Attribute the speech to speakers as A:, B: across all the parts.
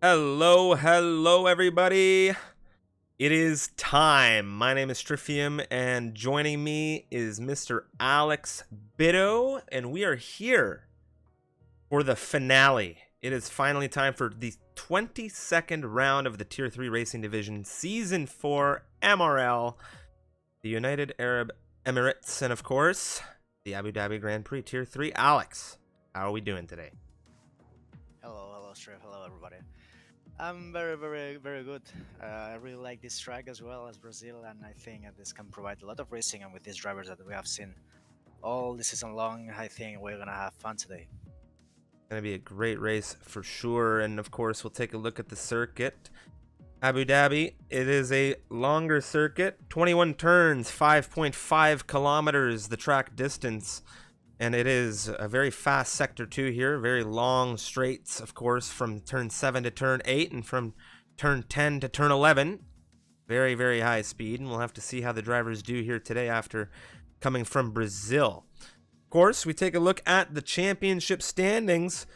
A: Hello, everybody. It is time. My name is Trifium, and joining me is Mr. Alex Bitto, and we are here for the finale. It is finally time for the 22nd round of the Tier 3 Racing Division, Season 4 MRL, the United Arab Emirates, and of course, the Abu Dhabi Grand Prix Tier 3. Alex, how are we doing today?
B: Hello, Striv. Hello, everybody. I'm very good. I really like this track as well as Brazil, and I think this can provide a lot of racing. And with these drivers that we have seen all the season long, I think we're gonna have fun today.
A: Going to be a great race for sure. And of course, we'll take a look at the circuit. Abu Dhabi, it is a longer circuit, 21 turns, 5.5 kilometers, the track distance. And it is a very fast sector 2 here, very long straights, of course, from turn 7 to turn 8 and from turn 10 to turn 11. Very, very high speed, and we'll have to see how the drivers do here today after coming from Brazil. Of course, we take a look at the championship standings.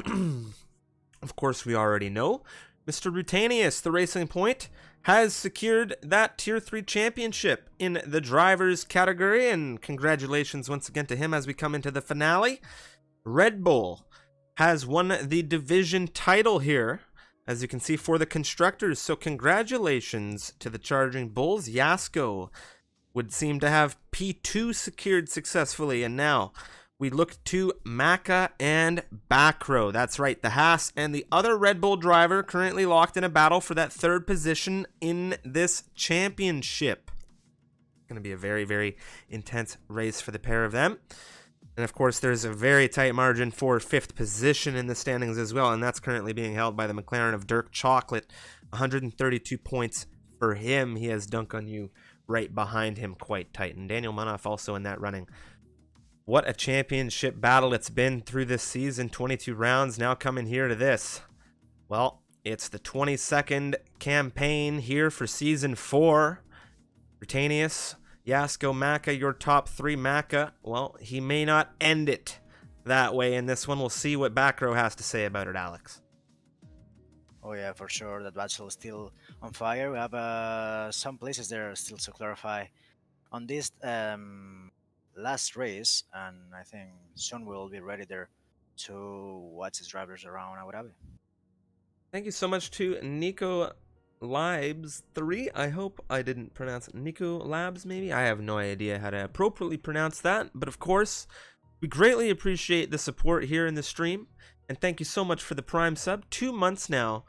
A: Of course, we already know Mr. Rutanius, the Racing Point, has secured that Tier 3 championship in the drivers category, and congratulations once again to him as we come into the finale. Red Bull has won the division title here, as you can see, for the constructors, so congratulations to the Charging Bulls. Yasko would seem to have P2 secured successfully, and now we look to Maka and Backrow. That's right, the Haas and the other Red Bull driver currently locked in a battle for that third position in this championship. It's going to be a very, very intense race for the pair of them. And of course, there's a very tight margin for fifth position in the standings as well, and that's currently being held by the McLaren of Dirk Chocolate. 132 points for him. He has Dunk on You right behind him, quite tight. And Daniel Manoff also in that running. What a championship battle it's been through this season. 22 rounds, now coming here to this. Well, it's the 22nd campaign here for Season 4. Rutanius, Yasko, Maka, your top three. Maka, well, he may not end it that way in this one. We'll see what Backrow has to say about it, Alex.
B: Oh yeah, for sure. That battle is still on fire. We have some places there still to clarify on this last race, and I think soon we'll be ready there to watch his drivers around Abu Dhabi.
A: Thank you so much to Nico Labs 3. I hope I didn't pronounce Nico Labs, maybe. I have no idea how to appropriately pronounce that, but of course, we greatly appreciate the support here in the stream, and thank you so much for the Prime sub. 2 months now,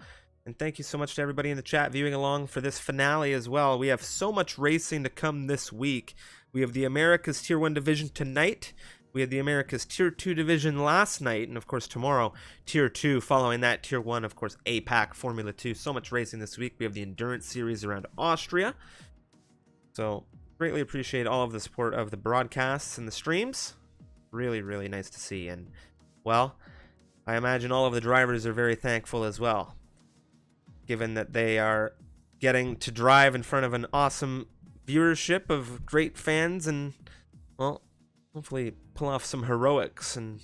A: and thank you so much to everybody in the chat viewing along for this finale as well. We have so much racing to come this week. We have the Americas Tier 1 division tonight. We had the Americas Tier 2 division last night, and of course tomorrow, Tier 2. Following that, Tier 1, of course, APAC, Formula 2. So much racing this week. We have the Endurance Series around Austria. So, greatly appreciate all of the support of the broadcasts and the streams. Really, really nice to see. And, well, I imagine all of the drivers are very thankful as well, given that they are getting to drive in front of an awesome viewership of great fans and, well, hopefully pull off some heroics and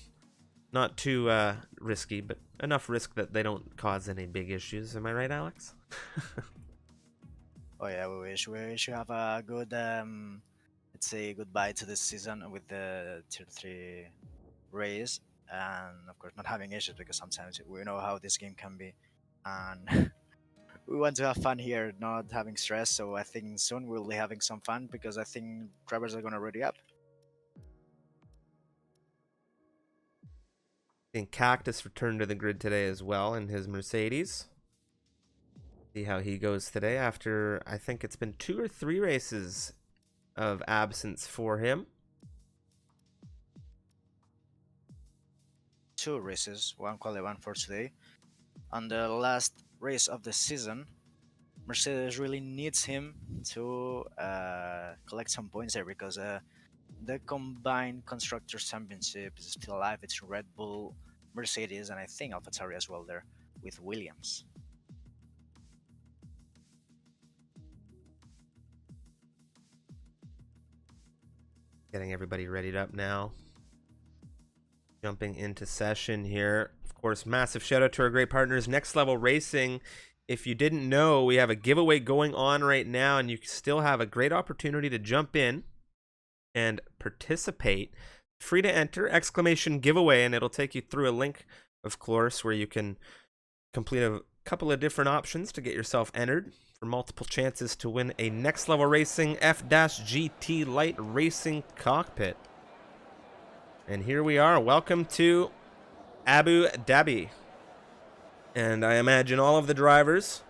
A: not too risky, but enough risk that they don't cause any big issues. Am I right, Alex?
B: Oh yeah, we wish you have a good let's say goodbye to this season with the Tier 3 race, and of course not having issues, because sometimes we know how this game can be, and we want to have fun here, not having stress. So I think soon we'll be having some fun, because I think drivers are gonna ready up.
A: And Cactus returned to the grid today as well in his Mercedes. See how he goes today after, I think it's been 2 or 3 races of absence for him.
B: 2 races, one quali, one for today. On the last race of the season, Mercedes really needs him to collect some points there, because the combined constructors championship is still alive. It's Red Bull, Mercedes, and I think AlphaTauri as well there with Williams.
A: Getting everybody readied up now. Jumping into session here. Of Of course, massive shout out to our great partners, Next Level Racing. If you didn't know, we have a giveaway going on right now, and you still have a great opportunity to jump in and participate. Free to enter, exclamation giveaway, and it'll take you through a link, of course, where you can complete a couple of different options to get yourself entered for multiple chances to win a Next Level Racing F-GT Light Racing Cockpit. And here we are. Welcome to Abu Dhabi. And I imagine all of the drivers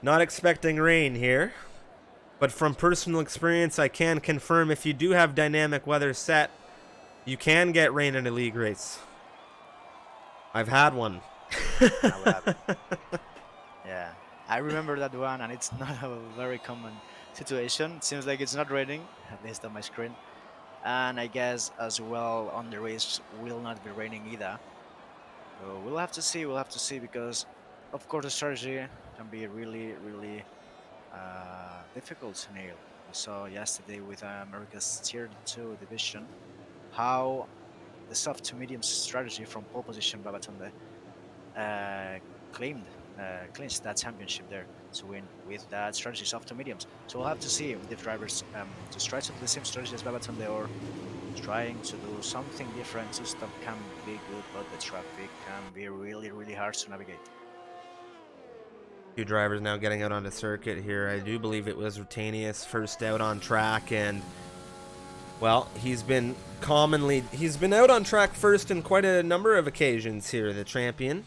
A: not expecting rain here, but from personal experience, I can confirm if you do have dynamic weather set, you can get rain in a league race. I've had one.
B: Yeah, I remember that one, and it's not a very common situation. It seems like it's not raining, at least on my screen. And I guess as well on the race will not be raining either. So we'll have to see because of course the strategy can be really difficult to nail. We saw yesterday with America's Tier 2 division how the soft to medium strategy from pole position Babatunde claimed clinched that championship there to win with that strategy soft to mediums. So we'll have to see if the drivers just try to do the same strategy as Babatunde or trying to do something different. To stop can be good, but the traffic can be really hard to navigate.
A: Two drivers now getting out on the circuit here. I do believe it was Rutanius first out on track, and well, he's been out on track first in quite a number of occasions here, the champion.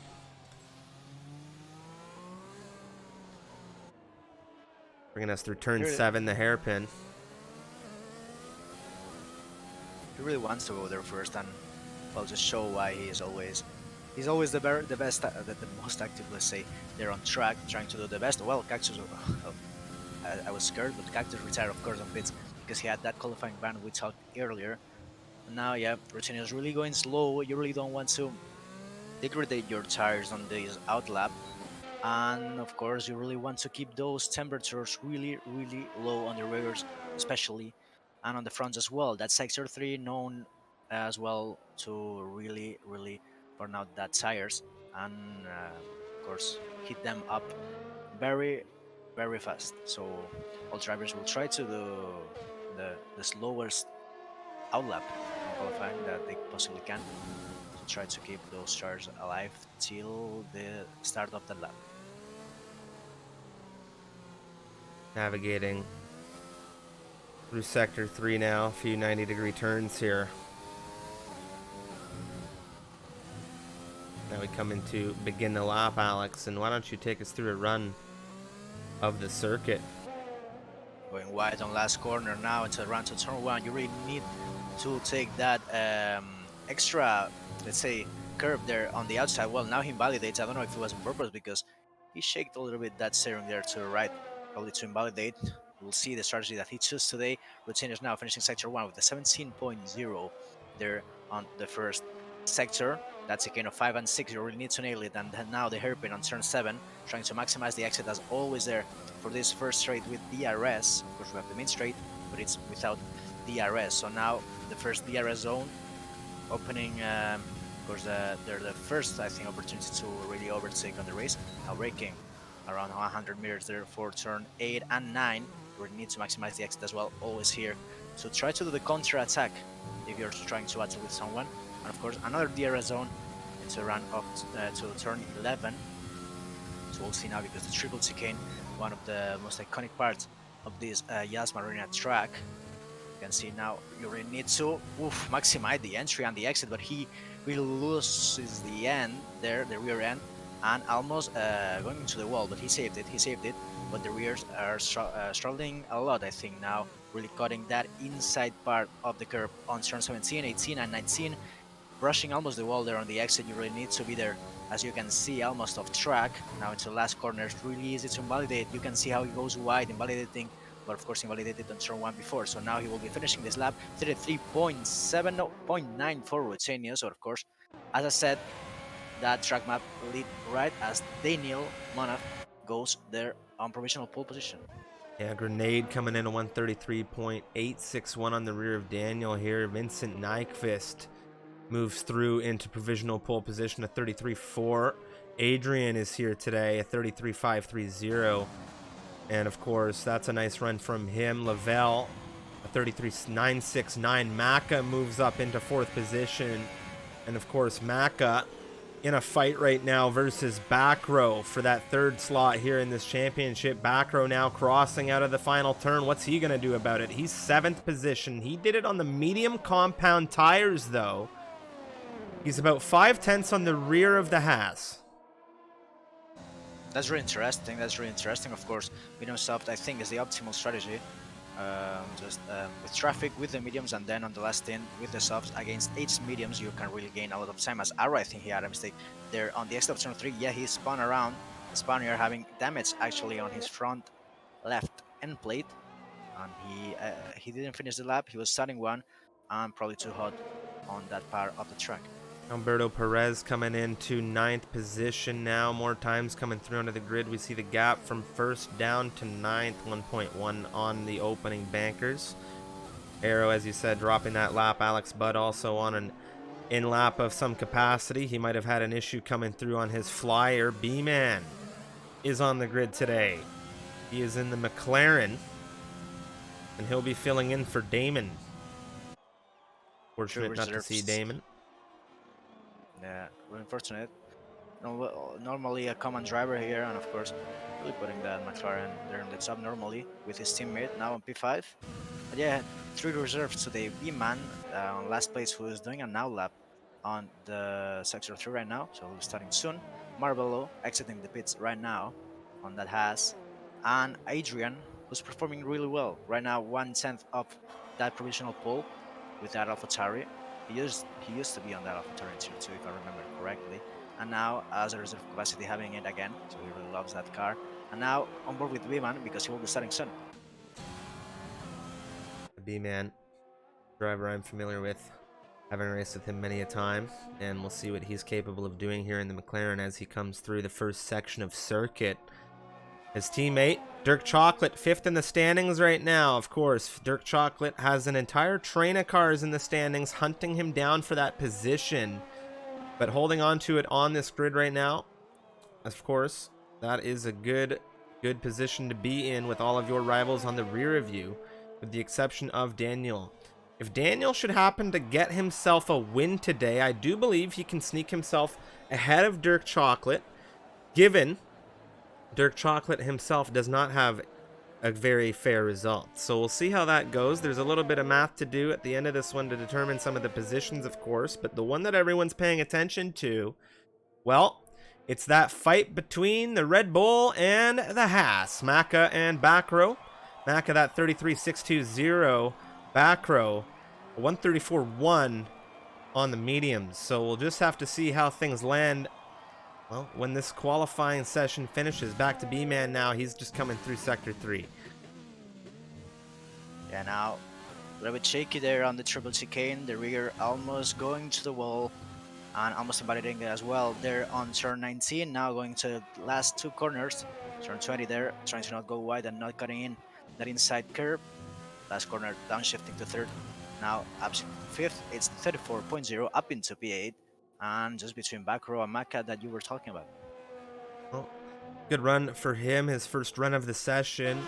A: Bringing us through turn 7, the hairpin.
B: He really wants to go there first, and well, just show why he's always the best, the most active. Let's say they're on track, trying to do the best. Well, Cactus, I was scared, but Cactus retired, of course, on pits because he had that qualifying ban we talked earlier. And now, yeah, Routine is really going slow. You really don't want to degrade your tires on this outlap, and of course, you really want to keep those temperatures really low on the rears, especially. And on the fronts as well. That sector 3 known as well to really burn out that tires and of course hit them up very fast. So all drivers will try to do the slowest outlap in qualifying that they possibly can to try to keep those tires alive till the start of the lap.
A: Navigating through sector 3 now, a few 90-degree turns here. Now we come into begin the lap, Alex, and why don't you take us through a run of the circuit?
B: Going wide on last corner now into the run to turn 1. You really need to take that extra, let's say, curve there on the outside. Well, now he invalidates. I don't know if it was on purpose because he shaked a little bit that steering there to the right, probably to invalidate. We'll see the strategy that he chose today. Routine is now finishing sector 1 with a 17.0 there on the first sector. That's a gain of 5 and 6. You really need to nail it. And then now the hairpin on turn 7, trying to maximize the exit as always there for this first straight with DRS. Of course, we have the main straight, but it's without DRS. So now the first DRS zone opening. Of course, they're the first, I think, opportunity to really overtake on the race. Now braking around 100 meters there for turn 8 and 9. We need to maximize the exit as well, always here. So try to do the counter attack if you're trying to battle with someone. And of course, another DRS zone into run up to turn 11. So we'll see now because the triple chicane, one of the most iconic parts of this Yas Marina track. You can see now you really need to maximize the entry and the exit, but he really loses the end there, the rear end, and almost going into the wall, but he saved it. But the rears are struggling a lot, I think, now, really cutting that inside part of the curve on turn 17, 18, and 19, brushing almost the wall there on the exit. You really need to be there, as you can see, almost off track. Now into the last corner, it's really easy to invalidate. You can see how he goes wide, invalidating, but of course invalidated on turn 1 before. So now he will be finishing this lap, 33.7.9 for Rutenius. So of course, as I said, that track map lead right as Daniel Monaf goes there on provisional pole position.
A: Yeah, Grenade coming in at 133.861 on the rear of Daniel here. Vincent Nyquist moves through into provisional pole position, a 33.4. Adrian is here today, a 33.530. And of course, that's a nice run from him. Lavelle, a 33.969. Maka moves up into 4th position. And of course, Maka in a fight right now versus Backrow for that 3rd slot here in this championship. Backrow now crossing out of the final turn. What's he going to do about it? He's 7th position. He did it on the medium compound tires, though. He's about 5/10 on the rear of the Haas.
B: That's really interesting. That's really interesting. Of course, medium soft, I think, is the optimal strategy. With traffic, with the mediums, and then on the last stint with the softs against 8 mediums, you can really gain a lot of time. As Arrow, I think he had a mistake there on the exit of turn 3. Yeah, he spun around. Spaniard having damage actually on his front left end plate, and he didn't finish the lap. He was starting one, and probably too hot on that part of the track.
A: Alberto Perez coming into 9th position now. More times coming through onto the grid. We see the gap from 1st down to 9th, 1.1 on the opening bankers. Arrow, as you said, dropping that lap. Alex Budd also on an in-lap of some capacity. He might have had an issue coming through on his flyer. B-Man is on the grid today. He is in the McLaren, and he'll be filling in for Damon. Fortunate not to see Damon.
B: Yeah, really unfortunate. Normally a common driver here, and of course, really putting that McLaren there in the top normally with his teammate now on P5. But yeah, 3 reserves today. B-Man on last place, who is doing a now lap on the sector 3 right now, so he'll be starting soon. Marbello exiting the pits right now on that Haas, and Adrian, who's performing really well right now, 1/10 of that provisional pole with that AlphaTauri. He used to be on that AlphaTauri tier 2, if I remember correctly, and now as a reserve capacity having it again, so he really loves that car. And now on board with B-Man because he will be starting soon.
A: B-Man, driver I'm familiar with, having raced with him many a time, and we'll see what he's capable of doing here in the McLaren as he comes through the first section of circuit. His teammate, Dirk Chocolate, 5th in the standings right now. Of course, Dirk Chocolate has an entire train of cars in the standings hunting him down for that position, but holding on to it on this grid right now. Of course, that is a good position to be in with all of your rivals on the rear of you, with the exception of Daniel. If Daniel should happen to get himself a win today, I do believe he can sneak himself ahead of Dirk Chocolate, given Dirk Chocolate himself does not have a very fair result. So we'll see how that goes. There's a little bit of math to do at the end of this one to determine some of the positions, of course, but the one that everyone's paying attention to, well, it's that fight between the Red Bull and the Haas. Maka and Backrow. Maka, that 33.620. Backrow, 134.1 on the mediums. So we'll just have to see how things land, well, when this qualifying session finishes. Back to B-Man now. He's just coming through Sector 3.
B: Yeah, now a little bit shaky there on the triple chicane. The rear almost going to the wall and almost invalidating it as well. There on turn 19, now going to the last 2 corners. Turn 20 there, trying to not go wide and not cutting in that inside curve. Last corner downshifting to 3rd. Now up to 5th, it's 34.0 up into P8. And just between Backrow and Maka that you were talking about.
A: Well, good run for him, his first run of the session.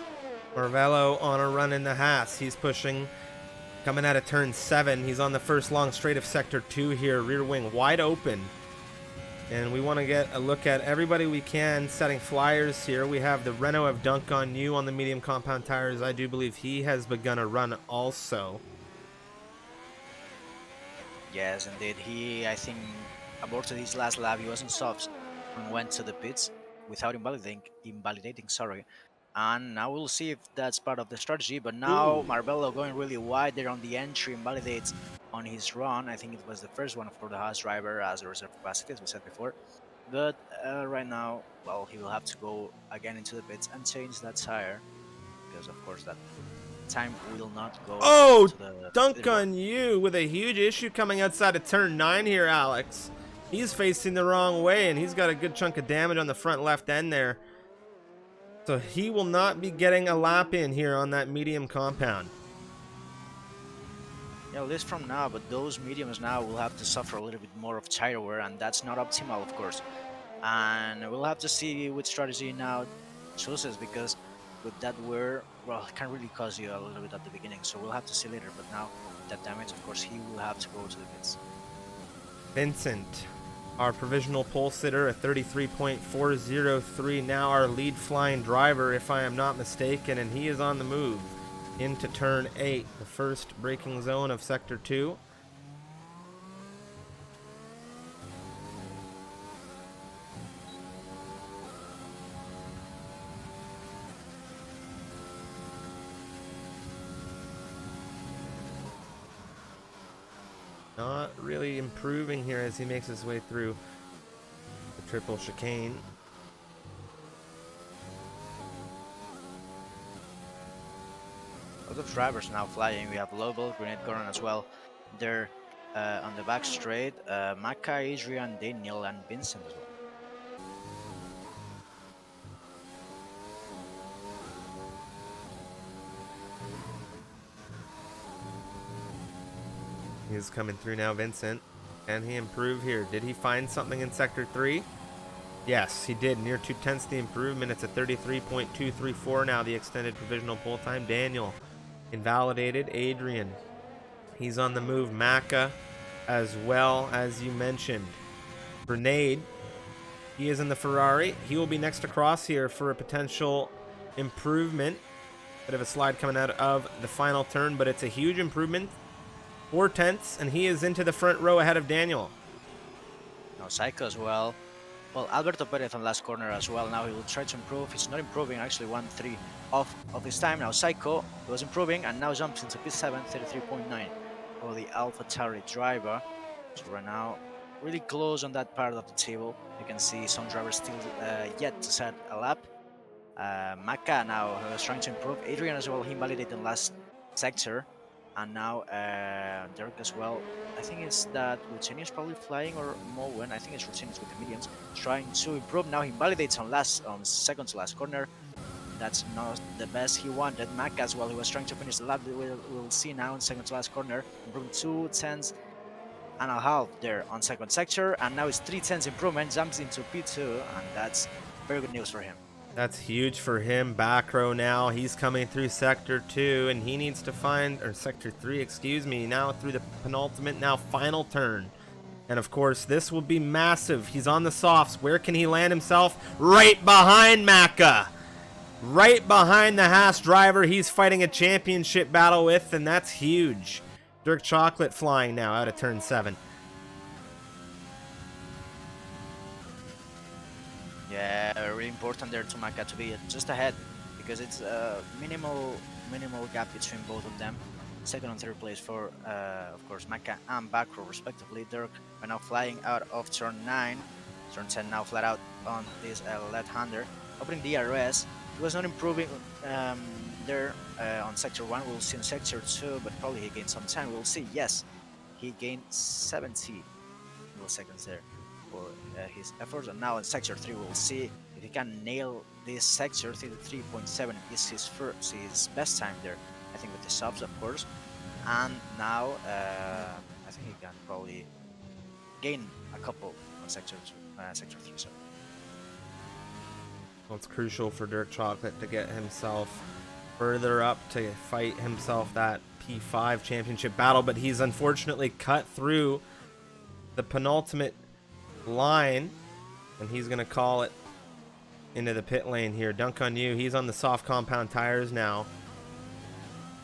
A: Marvello on a run in the Haas. He's pushing, coming out of turn 7. He's on the first long straight of sector 2 here, rear wing wide open. And we want to get a look at everybody we can setting flyers here. We have the Renault of Dunk on You on the medium compound tires. I do believe he has begun a run also.
B: Yes, indeed. He, I think, aborted his last lap. He was in softs and went to the pits without invalidating. Sorry. And now we'll see if that's part of the strategy. But now Marbello going really wide there on the entry, invalidates on his run. I think it was the first one for the Haas driver as a reserve capacity, as we said before. But right now, well, he will have to go again into the pits and change that tire, because of course that time will not go.
A: Oh, Dunk on You with a huge issue coming outside of turn 9 here, Alex. He's facing the wrong way, and he's got a good chunk of damage on the front left end there. So he will not be getting a lap in here on that medium compound.
B: Yeah, at least from now, but those mediums now will have to suffer a little bit more of tire wear, and that's not optimal, of course. And we'll have to see which strategy now chooses, because with that wear, well, it can really cause you a little bit at the beginning. So we'll have to see later. But now, with that damage, of course, he will have to go to the pits.
A: Vincent, our provisional pole sitter at 33.403, now our lead flying driver, if I am not mistaken, and he is on the move into turn 8, the first braking zone of Sector 2. Not really improving here as he makes his way through the triple chicane.
B: A lot of drivers now flying. We have Lobel, Grenade Goran as well. They're on the back straight. Maka, Adrian, Daniel, and Vincent as well.
A: He's coming through now, Vincent. Can he improve here? Did he find something in Sector 3? Yes, he did. Near 2/10 the improvement. It's a 33.234 now, the extended provisional pole time. Daniel invalidated. Adrian, he's on the move. Maka as well, as you mentioned. Grenade, he is in the Ferrari. He will be next across here for a potential improvement. Bit of a slide coming out of the final turn, but it's a huge improvement. 4/10, and he is into the front row ahead of Daniel.
B: Now Psycho as well. Well, Alberto Perez on last corner as well. Now he will try to improve. He's not improving, actually 1-3 off of his time. Now Psycho, he was improving and now jumps into P7, 33.9 for the AlphaTauri driver. So right now, really close on that part of the table. You can see some drivers still yet to set a lap. Maka now was trying to improve. Adrian as well, he invalidated in last sector. And now Derek as well. I think it's that Rutini is probably flying, or Mowen. I think it's Rutini with the mediums, trying to improve. Now he validates on second to last corner. That's not the best he wanted. Mac as well, he was trying to finish the lap. We'll see now in second to last corner, improving 2/10 and a half there on second sector, and now it's 3/10 improvement, jumps into P2, and that's very good news for him.
A: That's huge for him. Back row now. He's coming through Sector 2, and he needs to find, or Sector 3, excuse me, now through the penultimate, now final turn. And of course, this will be massive. He's on the softs. Where can he land himself? Right behind Maka. Right behind the Haas driver he's fighting a championship battle with, and that's huge. Dirk Chocolate flying now out of turn 7.
B: Yeah, really important there to Maka to be just ahead, because it's a minimal gap between both of them. Second and third place for, of course, Maka and Backrow respectively. Dirk are now flying out of turn 9. Turn 10 now flat out on this left-hander. Opening DRS. He was not improving there on sector 1. We'll see in sector 2, but probably he gained some time. We'll see. Yes, he gained 70 milliseconds there for his efforts. And now in sector 3, we'll see if he can nail this sector. 33.7 is his best time there, I think, with the subs, of course. And now I think he can probably gain a couple on sector 3. So
A: Well, it's crucial for Dirk Chocolate to get himself further up to fight himself that P5 championship battle, but he's unfortunately cut through the penultimate line, and he's going to call it into the pit lane here. Dunk on you. He's on the soft compound tires now.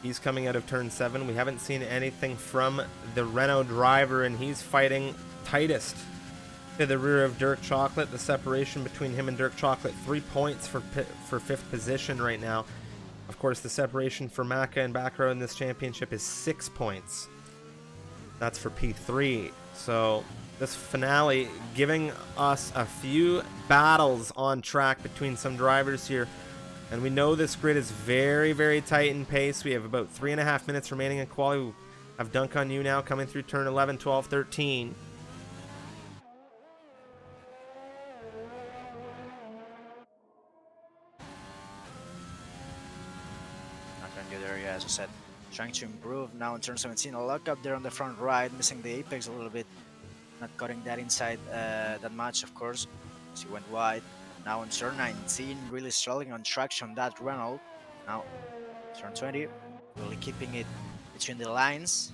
A: He's coming out of turn 7. We haven't seen anything from the Renault driver, and he's fighting tightest to the rear of Dirk Chocolate. The separation between him and Dirk Chocolate, 3 points for 5th position right now. Of course, the separation for Maka and Backrow in this championship is 6 points. That's for P3. So this finale giving us a few battles on track between some drivers here. And we know this grid is very, very tight in pace. We have about 3.5 minutes remaining in quali. We have Dunk on you now coming through turn 11, 12, 13.
B: not gonna do there, yeah, as I said, trying to improve. Now in turn 17, a lock up there on the front right, missing the apex a little bit, not cutting that inside that much, of course. She went wide. Now in turn 19, really struggling on traction that Renault. Now turn 20, really keeping it between the lines.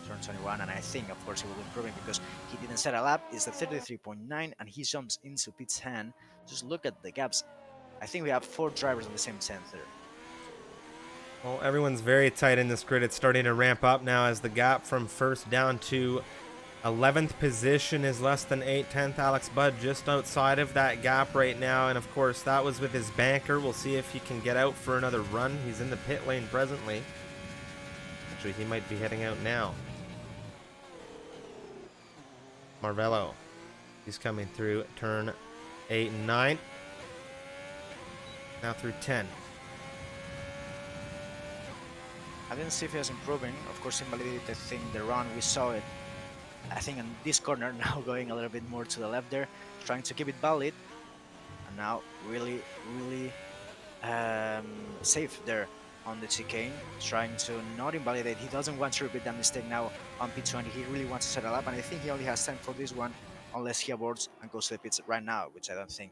B: Turn 21, and I think, of course, he will be improving because he didn't set a lap. It's the 33.9, and he jumps into Pit's hand. Just look at the gaps. I think we have 4 drivers on the same 10th there.
A: Well, everyone's very tight in this grid. It's starting to ramp up now as the gap from first down to 11th position is less than 8/10. Alex Budd just outside of that gap right now, and of course that was with his banker. We'll see if he can get out for another run. He's in the pit lane presently. Actually, he might be heading out now. Marvello, he's coming through turn 8 and 9. Now through 10.
B: I didn't see if he was improving. Of course, invalidated the thing, the run, we saw it. I think in this corner, now going a little bit more to the left there, trying to keep it valid. And now really safe there on the chicane, trying to not invalidate. He doesn't want to repeat that mistake now on P20. He really wants to settle up, and I think he only has time for this one, unless he aborts and goes to the pits right now, which I don't think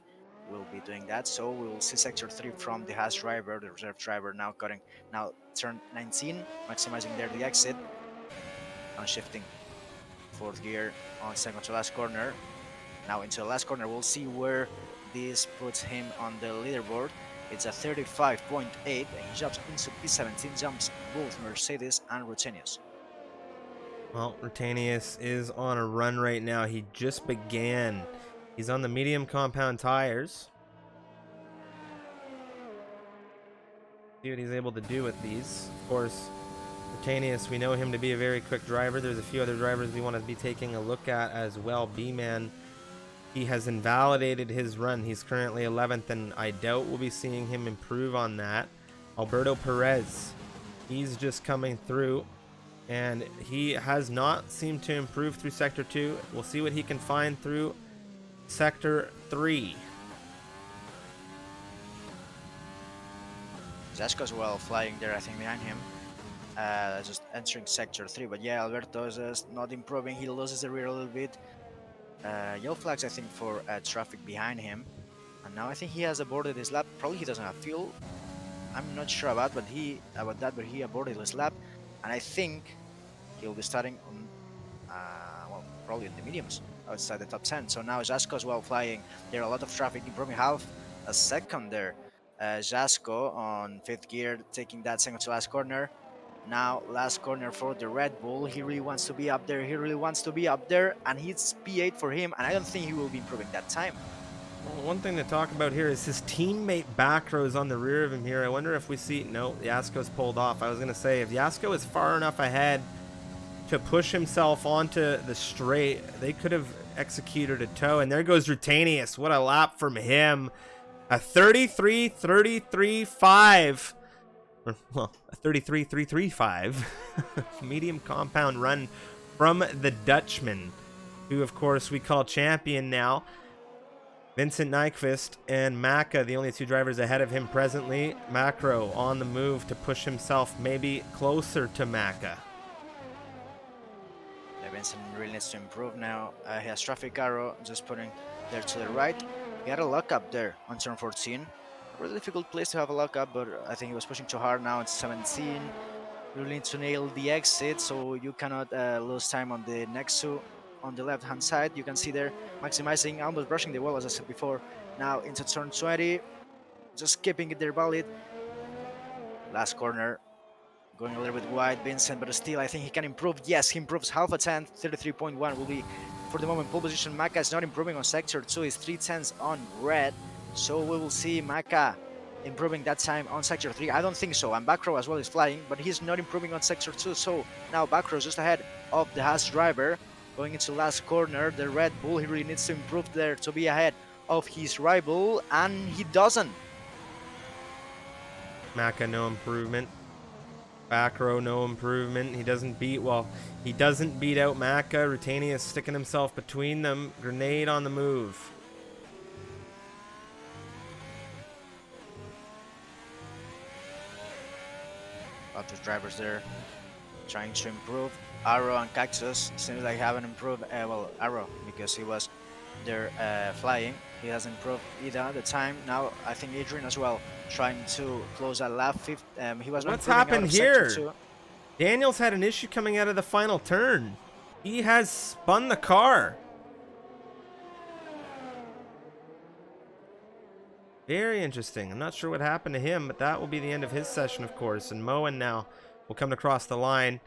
B: will be doing that. So we will see sector 3 from the Haas driver, the reserve driver, now cutting. Now turn 19, maximizing there the exit, and shifting 4th gear on second to last corner. Now into the last corner, we'll see where this puts him on the leaderboard. It's a 35.8, and he jumps into P17, jumps both Mercedes and Rutenius.
A: Well, Rutenius is on a run right now. He just began. He's on the medium compound tires. See what he's able to do with these. Of course, Rutenius, we know him to be a very quick driver. There's a few other drivers we want to be taking a look at as well. B-Man, he has invalidated his run. He's currently 11th, and I doubt we'll be seeing him improve on that. Alberto Perez, he's just coming through, and he has not seemed to improve through Sector 2. We'll see what he can find through Sector 3.
B: Zasko's well flying there, I think, behind him. Just entering Sector 3, but yeah, Alberto is just not improving. He loses the rear a little bit. Yellow flags, I think, for traffic behind him. And now I think he has aborted his lap. Probably he doesn't have fuel. I'm not sure about that, but he aborted his lap. And I think he'll be starting on, well, probably in the mediums outside the top 10. So now Jasko's well flying. There are a lot of traffic, improving half a second there. Jasko on 5th gear, taking that second to last corner. Now last corner for the Red Bull. He really wants to be up there. And it's P8 for him, and I don't think he will be improving that time.
A: Well, one thing to talk about here is his teammate back row is on the rear of him here. I wonder if we see... No, Yasko's pulled off. I was going to say, if Yasko is far enough ahead to push himself onto the straight, they could have executed a tow. And there goes Rutenius. What a lap from him. A 33.335. Well, a 33.335 medium compound run from the Dutchman, who of course we call champion now. Vincent Nyquist and Maka, the only 2 drivers ahead of him presently. Macro on the move to push himself maybe closer to Maka.
B: Yeah, Vincent really needs to improve now. He has traffic arrow just putting there to the right. He had a lockup there on turn 14. Really difficult place to have a lockup, but I think he was pushing too hard. Now it's 17. You need to nail the exit, so you cannot lose time on the next 2 on the left hand side. You can see there maximizing, almost brushing the wall, as I said before. Now into turn 20, just keeping it there valid. Last corner, going a little bit wide, Vincent, but still I think he can improve. Yes, he improves half a tenth. 33.1 will be for the moment pole position. Maka is not improving on sector 2, is 3/10 on red. So we will see Maka improving that time on sector 3. I don't think so. And Backrow as well is flying, but he's not improving on sector 2. So now Backrow just ahead of the Haas driver. Going into last corner, the Red Bull, he really needs to improve there to be ahead of his rival, and he doesn't.
A: Maka, no improvement. Backrow, no improvement. He doesn't beat out Maka. Rutenius sticking himself between them. Grenade on the move.
B: of the drivers there trying to improve. Arrow and Cactus seems like haven't improved. Well, Arrow because he was there flying. He has improved either at the time. Now I think Adrian as well trying to close that lap fifth. He was not
A: What's
B: improving out
A: happened
B: of sector
A: here?
B: 2.
A: Daniel's had an issue coming out of the final turn. He has spun the car. Very interesting. I'm not sure what happened to him, but that will be the end of his session, of course. And Moen now will come across the line.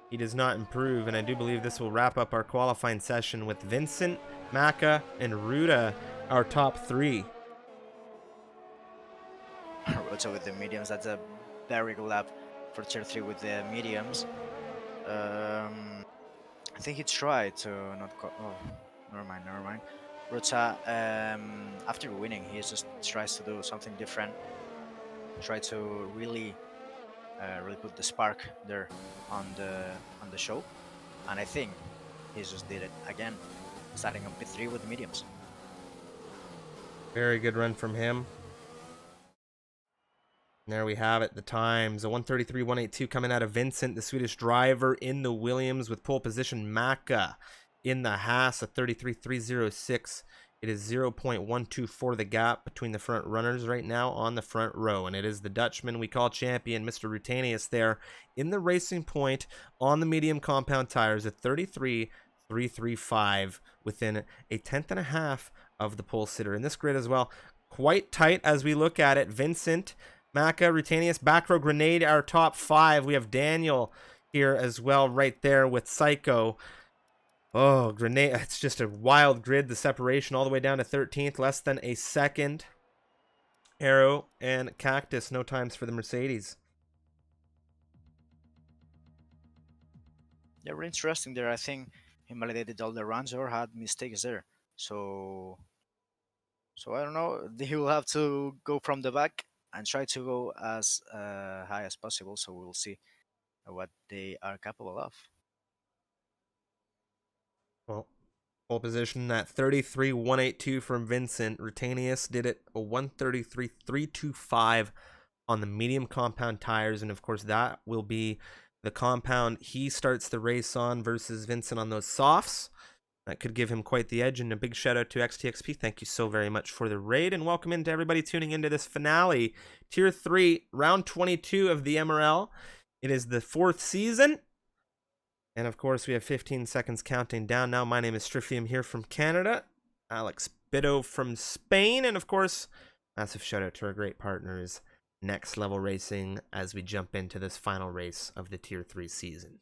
A: He does not improve, and I do believe this will wrap up our qualifying session with Vincent, Maka, and Ruda, our top 3.
B: Roto with the mediums. That's a very good lap for tier 3 with the mediums. I think he tried to not. Oh, never mind. Rota, after winning, he just tries to do something different. Try to really put the spark there on the show, and I think he just did it again, starting on P3 with the mediums.
A: Very good run from him. And there we have it, the times. A 133.182 coming out of Vincent, the Swedish driver in the Williams with pole position. Maka in the Haas, a 33.306. It is 0.124 the gap between the front runners right now on the front row. And it is the Dutchman we call champion, Mr. Rutanius, there in the Racing Point on the medium compound tires at 33.335 within a tenth and a half of the pole sitter. In this grid as well, quite tight as we look at it. Vincent, Maka, Rutanius, back row Grenade, our top 5. We have Daniel here as well right there with Psycho. Oh, Grenade, it's just a wild grid. The separation all the way down to 13th, less than a second. Arrow and Cactus, no times for the Mercedes.
B: Yeah, really interesting there. I think he validated all the runs or had mistakes there. So I don't know. He will have to go from the back and try to go as high as possible. So we'll see what they are capable of.
A: Well, pole position at 33.182 from Vincent. Rutanius did it a 133.325 on the medium compound tires, and of course that will be the compound he starts the race on versus Vincent on those softs. That could give him quite the edge, and a big shout out to XTXP. Thank you so very much for the raid, and welcome into everybody tuning into this finale, Tier 3, Round 22 of the MRL. It is the 4th season, and of course we have 15 seconds counting down now. My name is Stryfium here from Canada, Alex Biddo from Spain, and of course, massive shout out to our great partners, Next Level Racing, as we jump into this final race of the Tier 3 season.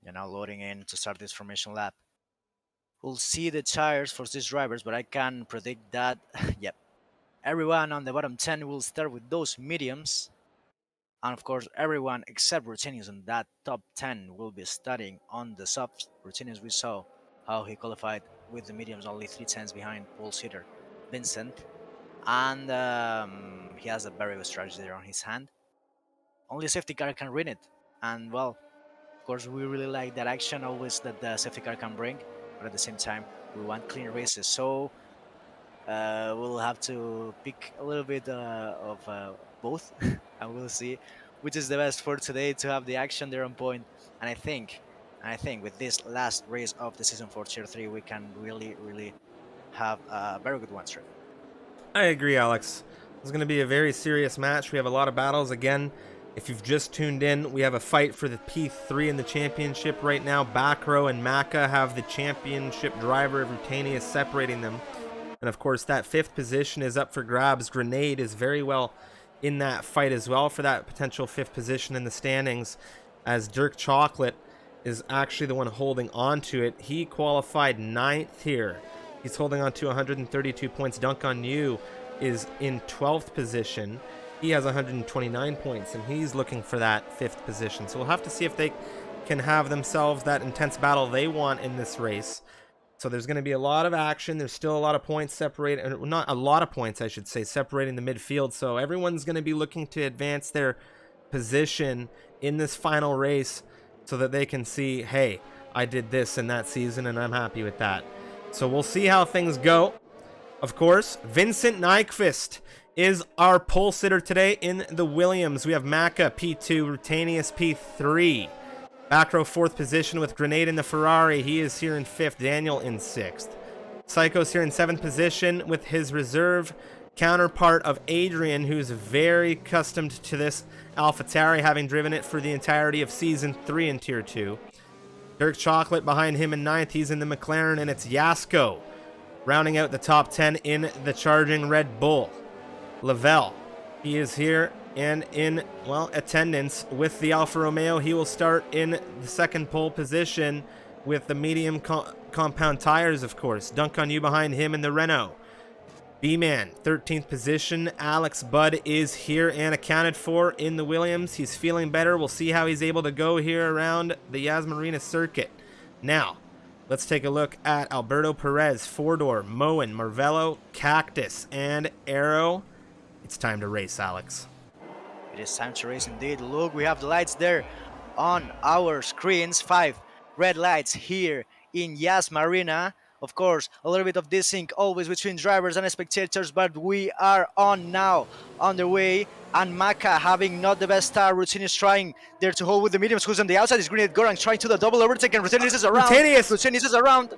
B: You're now loading in to start this formation lap. We'll see the tires for these drivers, but I can predict that, yep, everyone on the bottom 10 will start with those mediums. And of course, everyone except Rutanius in that top 10 will be starting on the softs. Rutanius, we saw how he qualified with the mediums, only 3 tenths behind pole sitter Vincent. And he has a very good strategy there on his hand. Only a safety car can win it. And well, of course, we really like that action always that the safety car can bring, but at the same time, we want clean races. So we'll have to pick a little bit of both, and we'll see which is the best for today to have the action there on point. And I think with this last race of the season for Tier 3, we can really have a very good one, Strip.
A: I agree, Alex. This is going to be a very serious match. We have a lot of battles again. If you've just tuned in, we have a fight for the P3 in the championship right now. Backrow and Maka have the championship driver of Rutanius separating them. And of course, that 5th position is up for grabs. Grenade is very well in that fight as well for that potential 5th position in the standings, as Dirk Chocolate is actually the one holding on to it. He qualified 9th here. He's holding on to 132 points. Dunk on You is in 12th position. He has 129 points, and he's looking for that 5th position. So we'll have to see if they can have themselves that intense battle they want in this race. So there's going to be a lot of action. There's still a lot of points separating, not a lot of points, I should say, separating the midfield. So everyone's going to be looking to advance their position in this final race so that they can see, hey, I did this in that season, and I'm happy with that. So we'll see how things go. Of course, Vincent Nyquist is our pole sitter today in the Williams. We have Maka P2, Rutanius P3. Back row 4th position with Grenade in the Ferrari. He is here in 5th. Daniel in 6th. Psycho's here in 7th position with his reserve counterpart of Adrian, who's very accustomed to this AlphaTauri, having driven it for the entirety of Season 3 in Tier 2. Dirk Chocolate behind him in 9th. He's in the McLaren, and it's Yasko rounding out the top 10 in the charging Red Bull. Lavelle, he is here and in, well, attendance with the Alfa Romeo. He will start in the 2nd pole position with the medium compound tires, of course. Dunk on you behind him in the Renault. B-Man, 13th position. Alex Budd is here and accounted for in the Williams. He's feeling better. We'll see how he's able to go here around the Yas Marina circuit. Now, let's take a look at Alberto Perez, Four-Door, Moen, Marvello, Cactus, and Arrow. It's time to race, Alex.
B: It is time to race indeed. Look, we have the lights there on our screens. 5 red lights here in Yas Marina. Of course, a little bit of desync always between drivers and spectators, but we are on now, on the way. And Maka having not the best start. Routine is trying there to hold with the mediums. Who's on the outside is Grenade Goran trying to the double overtake, and Rutanius is around. Rutanius is around.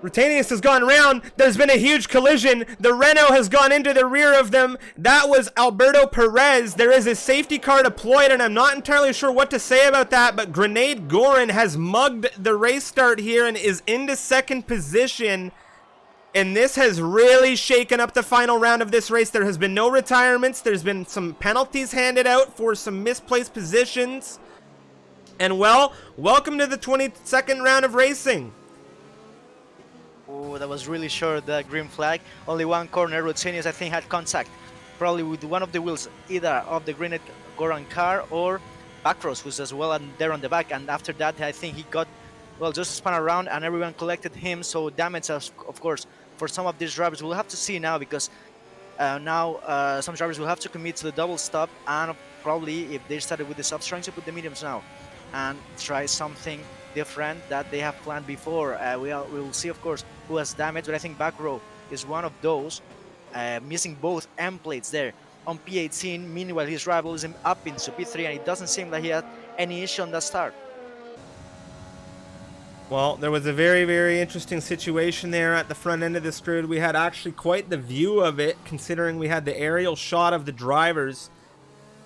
A: Rutanius has gone around. There's been a huge collision. The Renault has gone into the rear of them. That was Alberto Perez. There is a safety car deployed, and I'm not entirely sure what to say about that, but Grenade Goran has mugged the race start here and is into 2nd position. And this has really shaken up the final round of this race. There has been no retirements. There's been some penalties handed out for some misplaced positions. And well, welcome to the 22nd round of racing.
B: Oh, that was really short, the green flag. Only one corner. Rutanius, I think, had contact probably with one of the wheels, either of the Grenade Goran car or Backross, who's as well there on the back. And after that, I think he got, well, just spun around and everyone collected him. So damage, of course, for some of these drivers. We'll have to see now, because now some drivers will have to commit to the double stop. And probably, if they started with the softs, trying to put the mediums now and try something different that they have planned before. We will see, of course, who has damage, but I think back row is one of those, missing both end plates there on P18. Meanwhile, his rival is up into P3, and it doesn't seem like he had any issue on that start.
A: Well, there was a very, very interesting situation there at the front end of this grid. We had actually quite the view of it, considering we had the aerial shot of the drivers.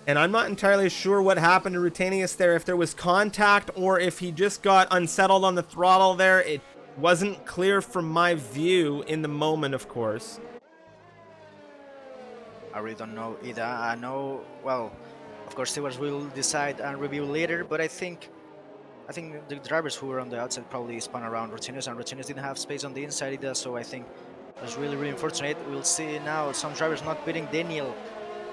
A: And I'm not entirely sure what happened to Rutanius there, if there was contact or if he just got unsettled on the throttle there. It wasn't clear from my view in the moment, of course.
B: I really don't know either. I know, well, of course, stewards will decide and review later, but I think the drivers who were on the outside probably spun around Rutanius, and Rutanius didn't have space on the inside either, so I think it was really, really unfortunate. We'll see now some drivers not pitting. Daniel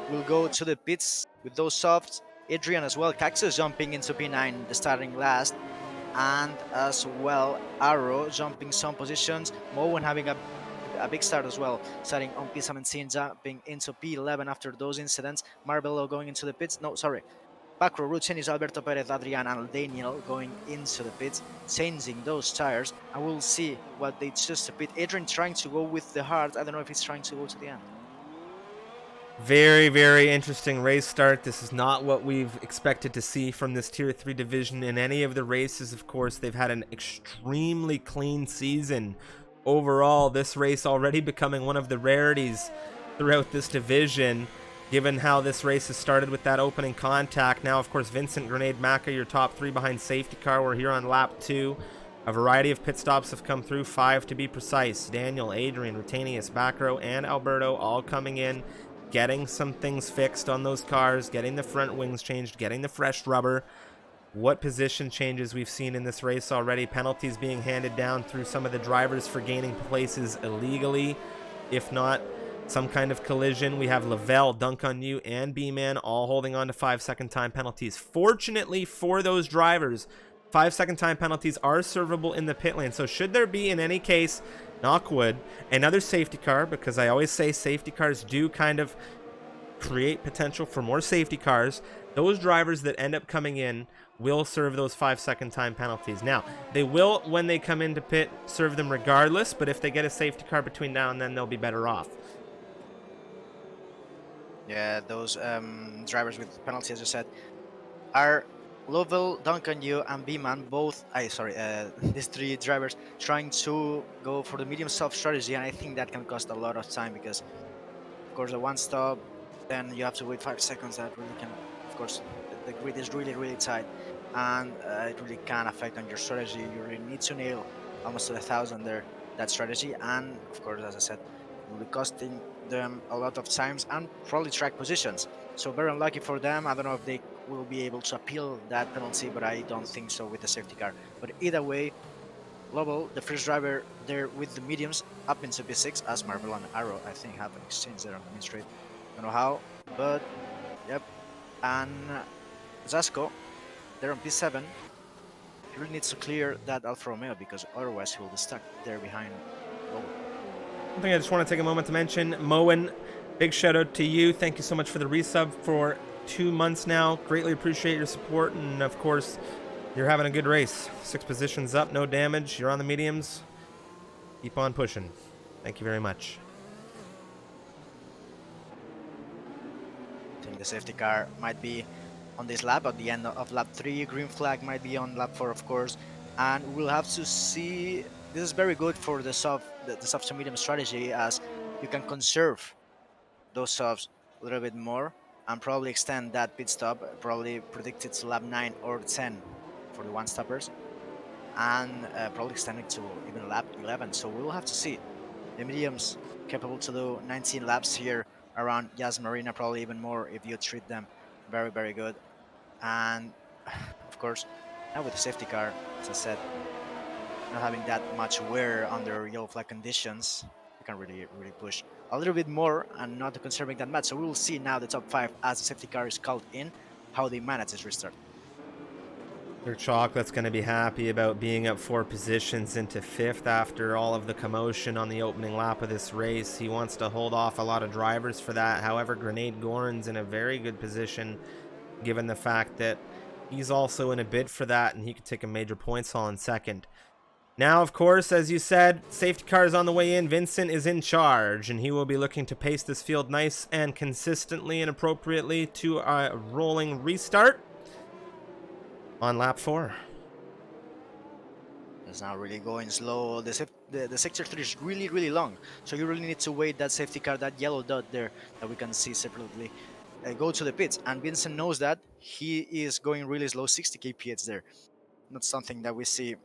B: will go to the pits with those softs. Adrian as well. Cactus jumping into P9, starting last. And as well, Arrow jumping some positions. Moen having a big start as well, starting on P17, jumping into P11 after those incidents. Marvello going into the pits. No, sorry. Back row, Rutanius, Alberto Perez, Adrian, and Daniel going into the pits, changing those tires. And we'll see what they choose to pit. Adrian trying to go with the hard. I don't know if he's trying to go to the end.
A: Very, very interesting race start. This is not what we've expected to see from this Tier 3 division in any of the races. Of course, they've had an extremely clean season. Overall, this race already becoming one of the rarities throughout this division, given how this race has started with that opening contact. Now, of course, Vincent, Grenade, Maka, your top 3 behind safety car. We're here on lap 2. A variety of pit stops have come through, 5 to be precise. Daniel, Adrian, Rutanius, Backrow, and Alberto all coming in, getting some things fixed on those cars, getting the front wings changed, getting the fresh rubber. What position changes we've seen in this race already. Penalties being handed down through some of the drivers for gaining places illegally, if not some kind of collision. We have Lavelle, Dunk on You, and B-Man all holding on to 5-second time penalties. Fortunately for those drivers, 5-second time penalties are servable in the pit lane. So should there be, in any case, knock wood, another safety car, because I always say safety cars do kind of create potential for more safety cars, those drivers that end up coming in will serve those 5-second time penalties. Now, they will, when they come into pit, serve them regardless, but if they get a safety car between now and then, they'll be better off.
B: Yeah, those drivers with penalty, as you said, are Lovell, Duncan, you, and B-Man both. I sorry, these three drivers trying to go for the medium soft strategy, and I think that can cost a lot of time because, of course, the one stop, then you have to wait 5 seconds. That really can, of course, the grid is really tight, and it really can affect on your strategy. You really need to nail almost to 1,000 there that strategy, and of course, as I said, it will be costing them a lot of times and probably track positions. So very unlucky for them. I don't know if they will be able to appeal that penalty, but I don't think so with the safety car. But either way, Lovell, the first driver there with the mediums, up into P6 as Marvel and Arrow, I think, have an exchange there on the main straight. Don't know how, but yep. And Zasco, there on P7, he really needs to clear that Alfa Romeo because otherwise he will be stuck there behind Lovell.
A: One thing I just want to take a moment to mention, Moen, big shout out to you. Thank you so much for the resub for 2 months now. Greatly appreciate your support, and of course, you're having a good race. 6 positions up, no damage. You're on the mediums. Keep on pushing. Thank you very much.
B: I think the safety car might be on this lap at the end of lap 3. Green flag might be on lap 4, of course, and we'll have to see. This is very good for the soft to medium strategy, as you can conserve those softs a little bit more and probably extend that pit stop, probably predicted to lap 9 or 10 for the one stoppers, and probably extend it to even lap 11. So we'll have to see. The mediums capable to do 19 laps here around Yas Marina, probably even more if you treat them very good. And of course, now with the safety car, as I said, not having that much wear under yellow flag conditions, you can really push a little bit more and not conserving that much. So we will see now the top 5 as the safety car is called in, how they manage this restart.
A: Your Chocolate's going to be happy about being up 4 positions into 5th after all of the commotion on the opening lap of this race. He wants to hold off a lot of drivers for that. However, Grenade Goran's in a very good position given the fact that he's also in a bid for that and he could take a major points haul in 2nd. Now, of course, as you said, safety car is on the way in. Vincent is in charge, and he will be looking to pace this field nice and consistently and appropriately to a rolling restart on lap 4.
B: It's now really going slow. The sector 3 is really long, so you really need to wait that safety car, that yellow dot there that we can see separately, go to the pits. And Vincent knows that. He is going really slow, 60 kph there. Not something that we see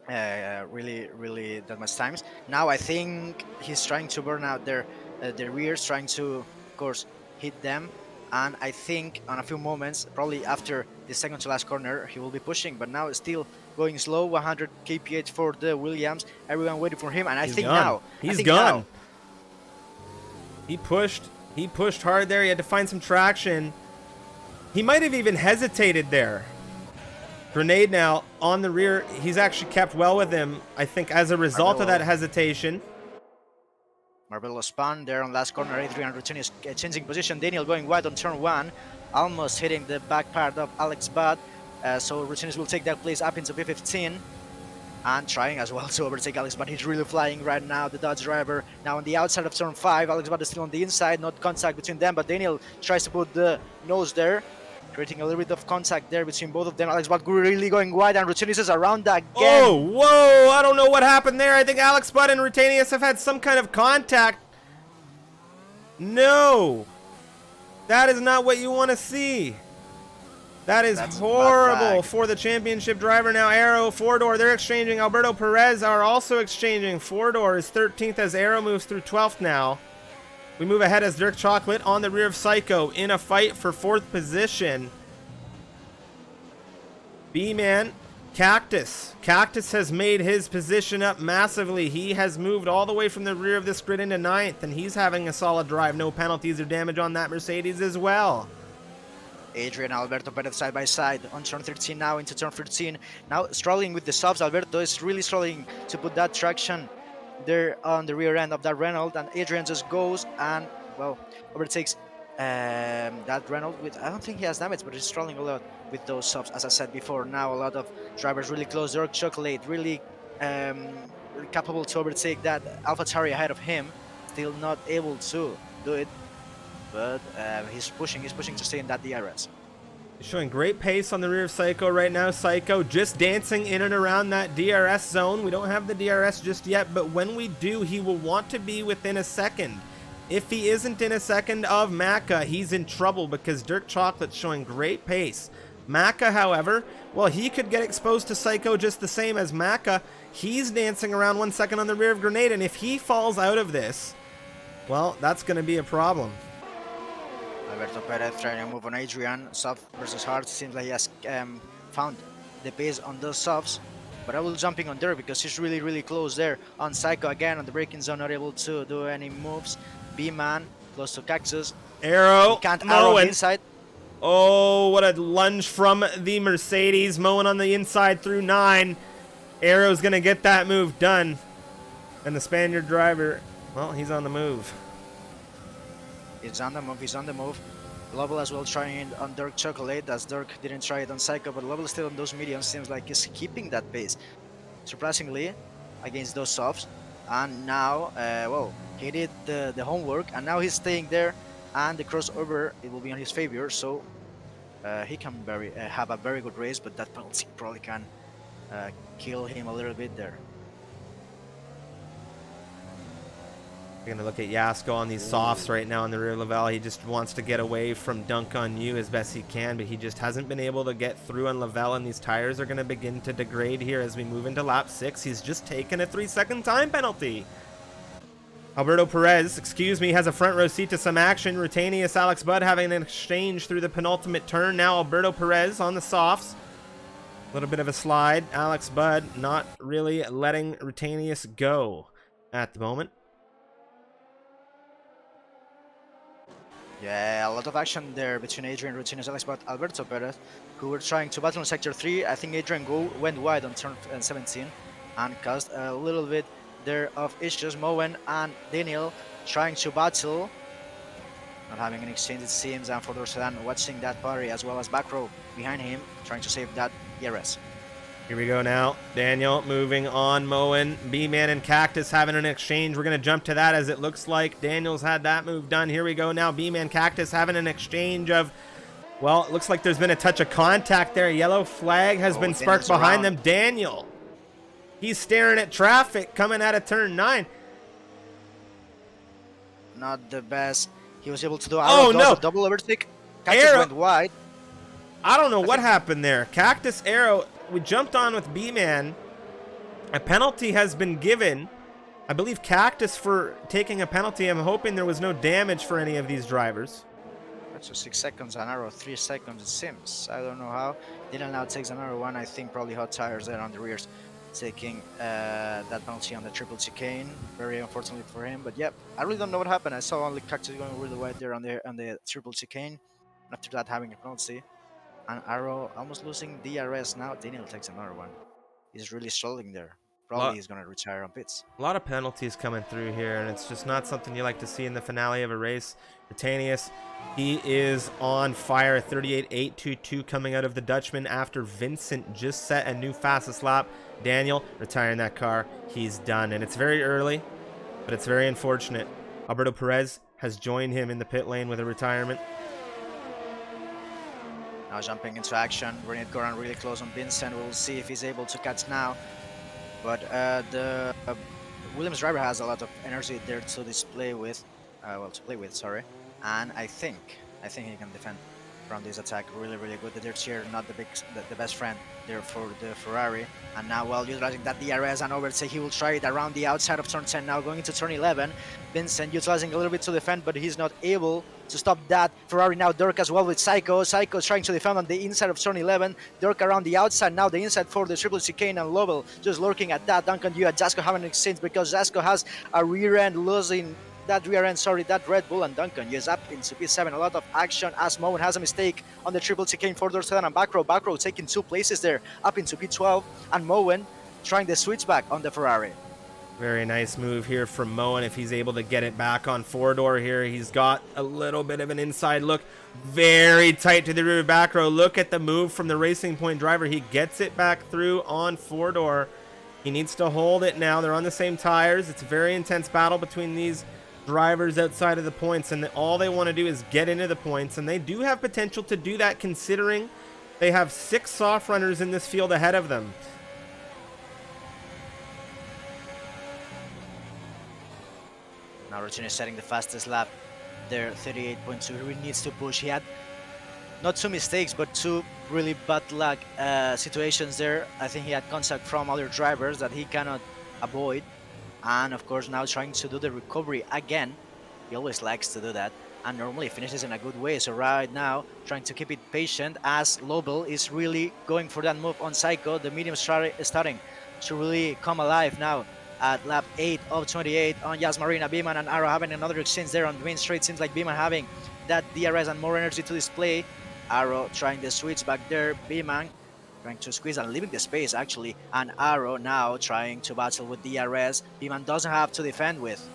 B: really that much times. Now I think he's trying to burn out their rears, trying to, of course, hit them. And I think on a few moments, probably after the second to last corner, he will be pushing. But now it's still going slow, 100 kph for the Williams. Everyone waiting for him, and I think now
A: he's gone. He pushed hard there. He had to find some traction. He might have even hesitated there. Grenade now on the rear. He's actually kept well with him, I think, as a result of that hesitation.
B: Marbello spun there on last corner. Adrian Ruccini is changing position. Daniel going wide on turn 1, almost hitting the back part of Alex Budd. So Ruccini will take that place up into P15 and trying as well to overtake Alex Budd. He's really flying right now, the Dodge driver. Now on the outside of turn 5, Alex Budd is still on the inside, not contact between them, but Daniel tries to put the nose there, creating a little bit of contact there between both of them. Alex Budd really going wide, and Ruccini is around that again.
A: Oh, whoa! I don't know what happened there. I think Alex Budd and Rutanius have had some kind of contact. No! That is not what you want to see. That's horrible for the championship driver. Now Arrow, 4-door, they're exchanging. Alberto Perez are also exchanging. 4-door is 13th as Arrow moves through 12th now. We move ahead as Dirk Chocolate on the rear of Psycho in a fight for 4th position. B-Man, Cactus. Cactus has made his position up massively. He has moved all the way from the rear of this grid into 9th, and he's having a solid drive. No penalties or damage on that Mercedes as well.
B: Adrian and Alberto Perez side by side on turn 13 now into turn 13. Now struggling with the subs. Alberto is really struggling to put that traction there on the rear end of that Renault, and Adrian just goes and, well, overtakes that Renault with, I don't think he has damage, but he's struggling a lot with those subs. As I said before, now a lot of drivers really close. Dirk Chocolate really capable to overtake that AlphaTauri ahead of him, still not able to do it. but he's pushing to stay in that DRS.
A: Showing great pace on the rear of Psycho right now. Psycho just dancing in and around that DRS zone. We don't have the DRS just yet, but when we do, he will want to be within a second. If he isn't in a second of Maka, he's in trouble because Dirk Chocolate's showing great pace. Maka, however, well, he could get exposed to Psycho just the same as Maka. He's dancing around 1 second on the rear of Grenade, and if he falls out of this, well, that's going to be a problem.
B: Alberto Perez trying to move on Adrian. Soft versus hard. Seems like he has found the pace on those softs. But I will jumping on Dirk because he's really close there. On Psycho again on the braking zone, not able to do any moves. B-Man close to Cactus.
A: Arrow.
B: He can't arrow on the
A: Moen.
B: inside.
A: Oh, what a lunge from the Mercedes. Moen on the inside through 9. Arrow's going to get that move done. And the Spaniard driver, well, he's on the move.
B: He's on the move. Lovell as well trying on Dirk Chocolate, as Dirk didn't try it on Psycho, but Lovell still on those mediums. Seems like he's keeping that pace, surprisingly, against those softs. And now, well, he did the homework, and now he's staying there, and the crossover, it will be on his favor, so he can have a very good race, but that penalty probably can kill him a little bit there.
A: We're going to look at Yasko on these softs right now in the rear of Lavelle. He just wants to get away from Dunk on You as best he can, but he just hasn't been able to get through on Lavelle, and these tires are going to begin to degrade here as we move into lap 6. He's just taken a 3-second time penalty. Alberto Perez, has a front row seat to some action. Rutanius, Alex Budd having an exchange through the penultimate turn. Now Alberto Perez on the softs. A little bit of a slide. Alex Budd not really letting Rutanius go at the moment.
B: Yeah, a lot of action there between Adrian Rutinius, Alex Budd, Alberto Perez, who were trying to battle in Sector 3. I think Adrian went wide on turn 17 and caused a little bit there of issues. Moen and Daniel trying to battle, not having an exchange it seems, and Fordor Sedan watching that party as well as back row behind him, trying to save that ERS.
A: Here we go now. Daniel moving on. Moen, B-Man, and Cactus having an exchange. We're going to jump to that as it looks like Daniel's had that move done. Here we go now. B-Man, Cactus having an exchange of, well, it looks like there's been a touch of contact there. Yellow flag has been sparked behind them. Daniel, he's staring at traffic coming out of turn 9.
B: Not the best. He was able to do
A: no.
B: double overtake. Cactus went wide.
A: I don't know what happened there. Cactus Arrow, we jumped on with B-Man. A penalty has been given. I believe Cactus for taking a penalty. I'm hoping there was no damage for any of these drivers.
B: So 6 seconds on Arrow, 3 seconds it seems. I don't know how. Dylan now takes another one. I think probably hot tires there on the rears, taking that penalty on the triple chicane. Very unfortunately for him, but yep, I really don't know what happened. I saw only Cactus going really wide there on the triple chicane. After that, having a penalty. And Arrow almost losing DRS now. Daniel takes another one. He's really struggling there. Probably he's going to retire on pits.
A: A lot of penalties coming through here, and it's just not something you like to see in the finale of a race. Rutanius, he is on fire. 38.822 coming out of the Dutchman after Vincent just set a new fastest lap. Daniel retiring that car. He's done, and it's very early, but it's very unfortunate. Alberto Perez has joined him in the pit lane with a retirement.
B: Now jumping into action, Renate Goran really close on Vincent. We'll see if he's able to catch now. But the Williams driver has a lot of energy there to display with, sorry. And I think he can defend from this attack really good. The dirt here, not the best friend there for the Ferrari. And now while utilizing that DRS and overtake, he will try it around the outside of turn 10. Now going into turn 11, Vincent utilizing a little bit to defend, but he's not able to stop that. Ferrari now, Dirk as well with Psycho. Psycho trying to defend on the inside of turn 11. Dirk around the outside, now the inside for the triple chicane, and Lovell just lurking at that. Duncan, you at Jasko having an exchange because Jasko has a rear end losing that Red Bull, and Duncan is up into P7. A lot of action as Moen has a mistake on the triple chicane for Dorsedan, and back row taking 2 places there up into P12, and Moen trying the switchback on the Ferrari.
A: Very nice move here from Moen if he's able to get it back on 4-door here. He's got a little bit of an inside look. Very tight to the rear back row. Look at the move from the Racing Point driver. He gets it back through on 4-door. He needs to hold it now. They're on the same tires. It's a very intense battle between these drivers outside of the points, and all they want to do is get into the points, and they do have potential to do that considering they have 6 soft runners in this field ahead of them.
B: Now Routine is setting the fastest lap there, 38.2. He really needs to push. He had not 2 mistakes, but 2 really bad luck situations there. I think he had contact from other drivers that he cannot avoid. And of course now trying to do the recovery again. He always likes to do that. And normally finishes in a good way. So right now, trying to keep it patient as Lobel is really going for that move on Psycho. The medium starting to really come alive now at lap 8 of 28 on Yas Marina. Beeman and Arrow having another exchange there on the main straight. Seems like Beeman having that DRS and more energy to display. Arrow trying the switch back there. Beeman trying to squeeze and leaving the space actually. And Arrow now trying to battle with DRS. Beeman doesn't have to defend with.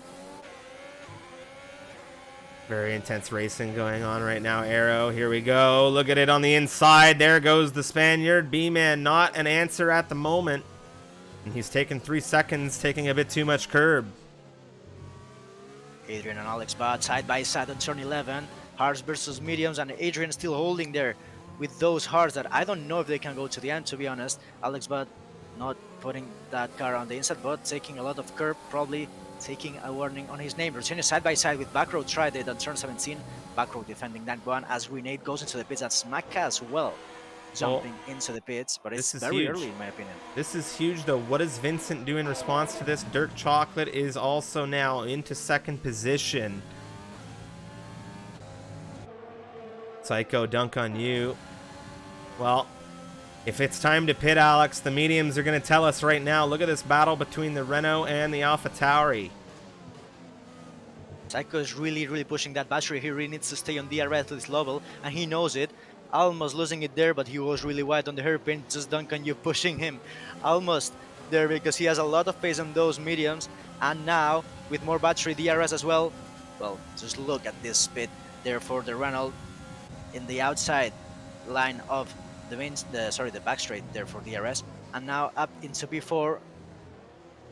A: Very intense racing going on right now. Arrow, here we go. Look at it on the inside. There goes the Spaniard. B-Man, not an answer at the moment. And he's taking 3 seconds, taking a bit too much curb.
B: Adrian and Alex Bad side by side on turn 11. Hards versus mediums, and Adrian still holding there with those hards that I don't know if they can go to the end, to be honest. Alex Bad not putting that car on the inside, but taking a lot of curb, probably taking a warning on his name. Routine side by side with Backrow, tried it on turn 17. Backrow defending that one as Renate goes into the pits. That's Macca as well, jumping into the pits, but it's very
A: huge.
B: early in my opinion.
A: This is huge though. What does Vincent do in response to this? Dirk Chocolate is also now into 2nd position. Psycho, dunk on you. Well, if it's time to pit, Alex, the mediums are going to tell us right now. Look at this battle between the Renault and the AlphaTauri.
B: Psycho is really pushing that battery. He really needs to stay on DRS to this level, and he knows it. Almost losing it there, but he was really wide on the hairpin. Just Duncan, you pushing him almost there because he has a lot of pace on those mediums. And now with more battery, DRS as well. Well, just look at this speed there for the Renault in the outside line of the back straight there for DRS. And now up into P4,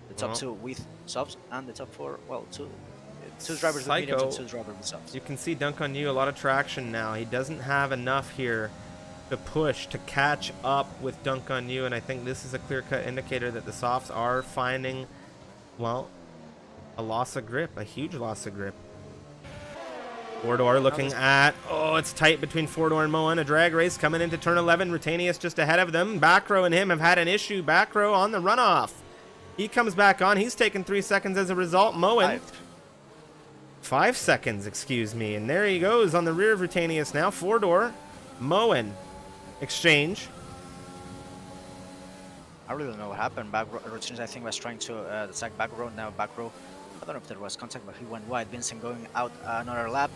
B: the top 2 with softs, and the top 4, well, two drivers with mediums and 2 drivers with softs.
A: You can see Dunk on You, a lot of traction now. He doesn't have enough here to push, to catch up with Dunk on You, and I think this is a clear-cut indicator that the softs are finding, well, a loss of grip, a huge loss of grip. Four-door looking at, oh, it's tight between Four-door and Moen. A drag race coming into turn 11. Rutanius just ahead of them. Backrow and him have had an issue. Backrow on the runoff. He comes back on. He's taken 3 seconds as a result. Moen. 5 seconds, excuse me. And there he goes on the rear of Rutanius now. Four-door. Moen. Exchange.
B: I really don't know what happened. Rutanius, I think, was trying to attack Backrow. Now Backrow, I don't know if there was contact, but he went wide. Vincent going out another lap.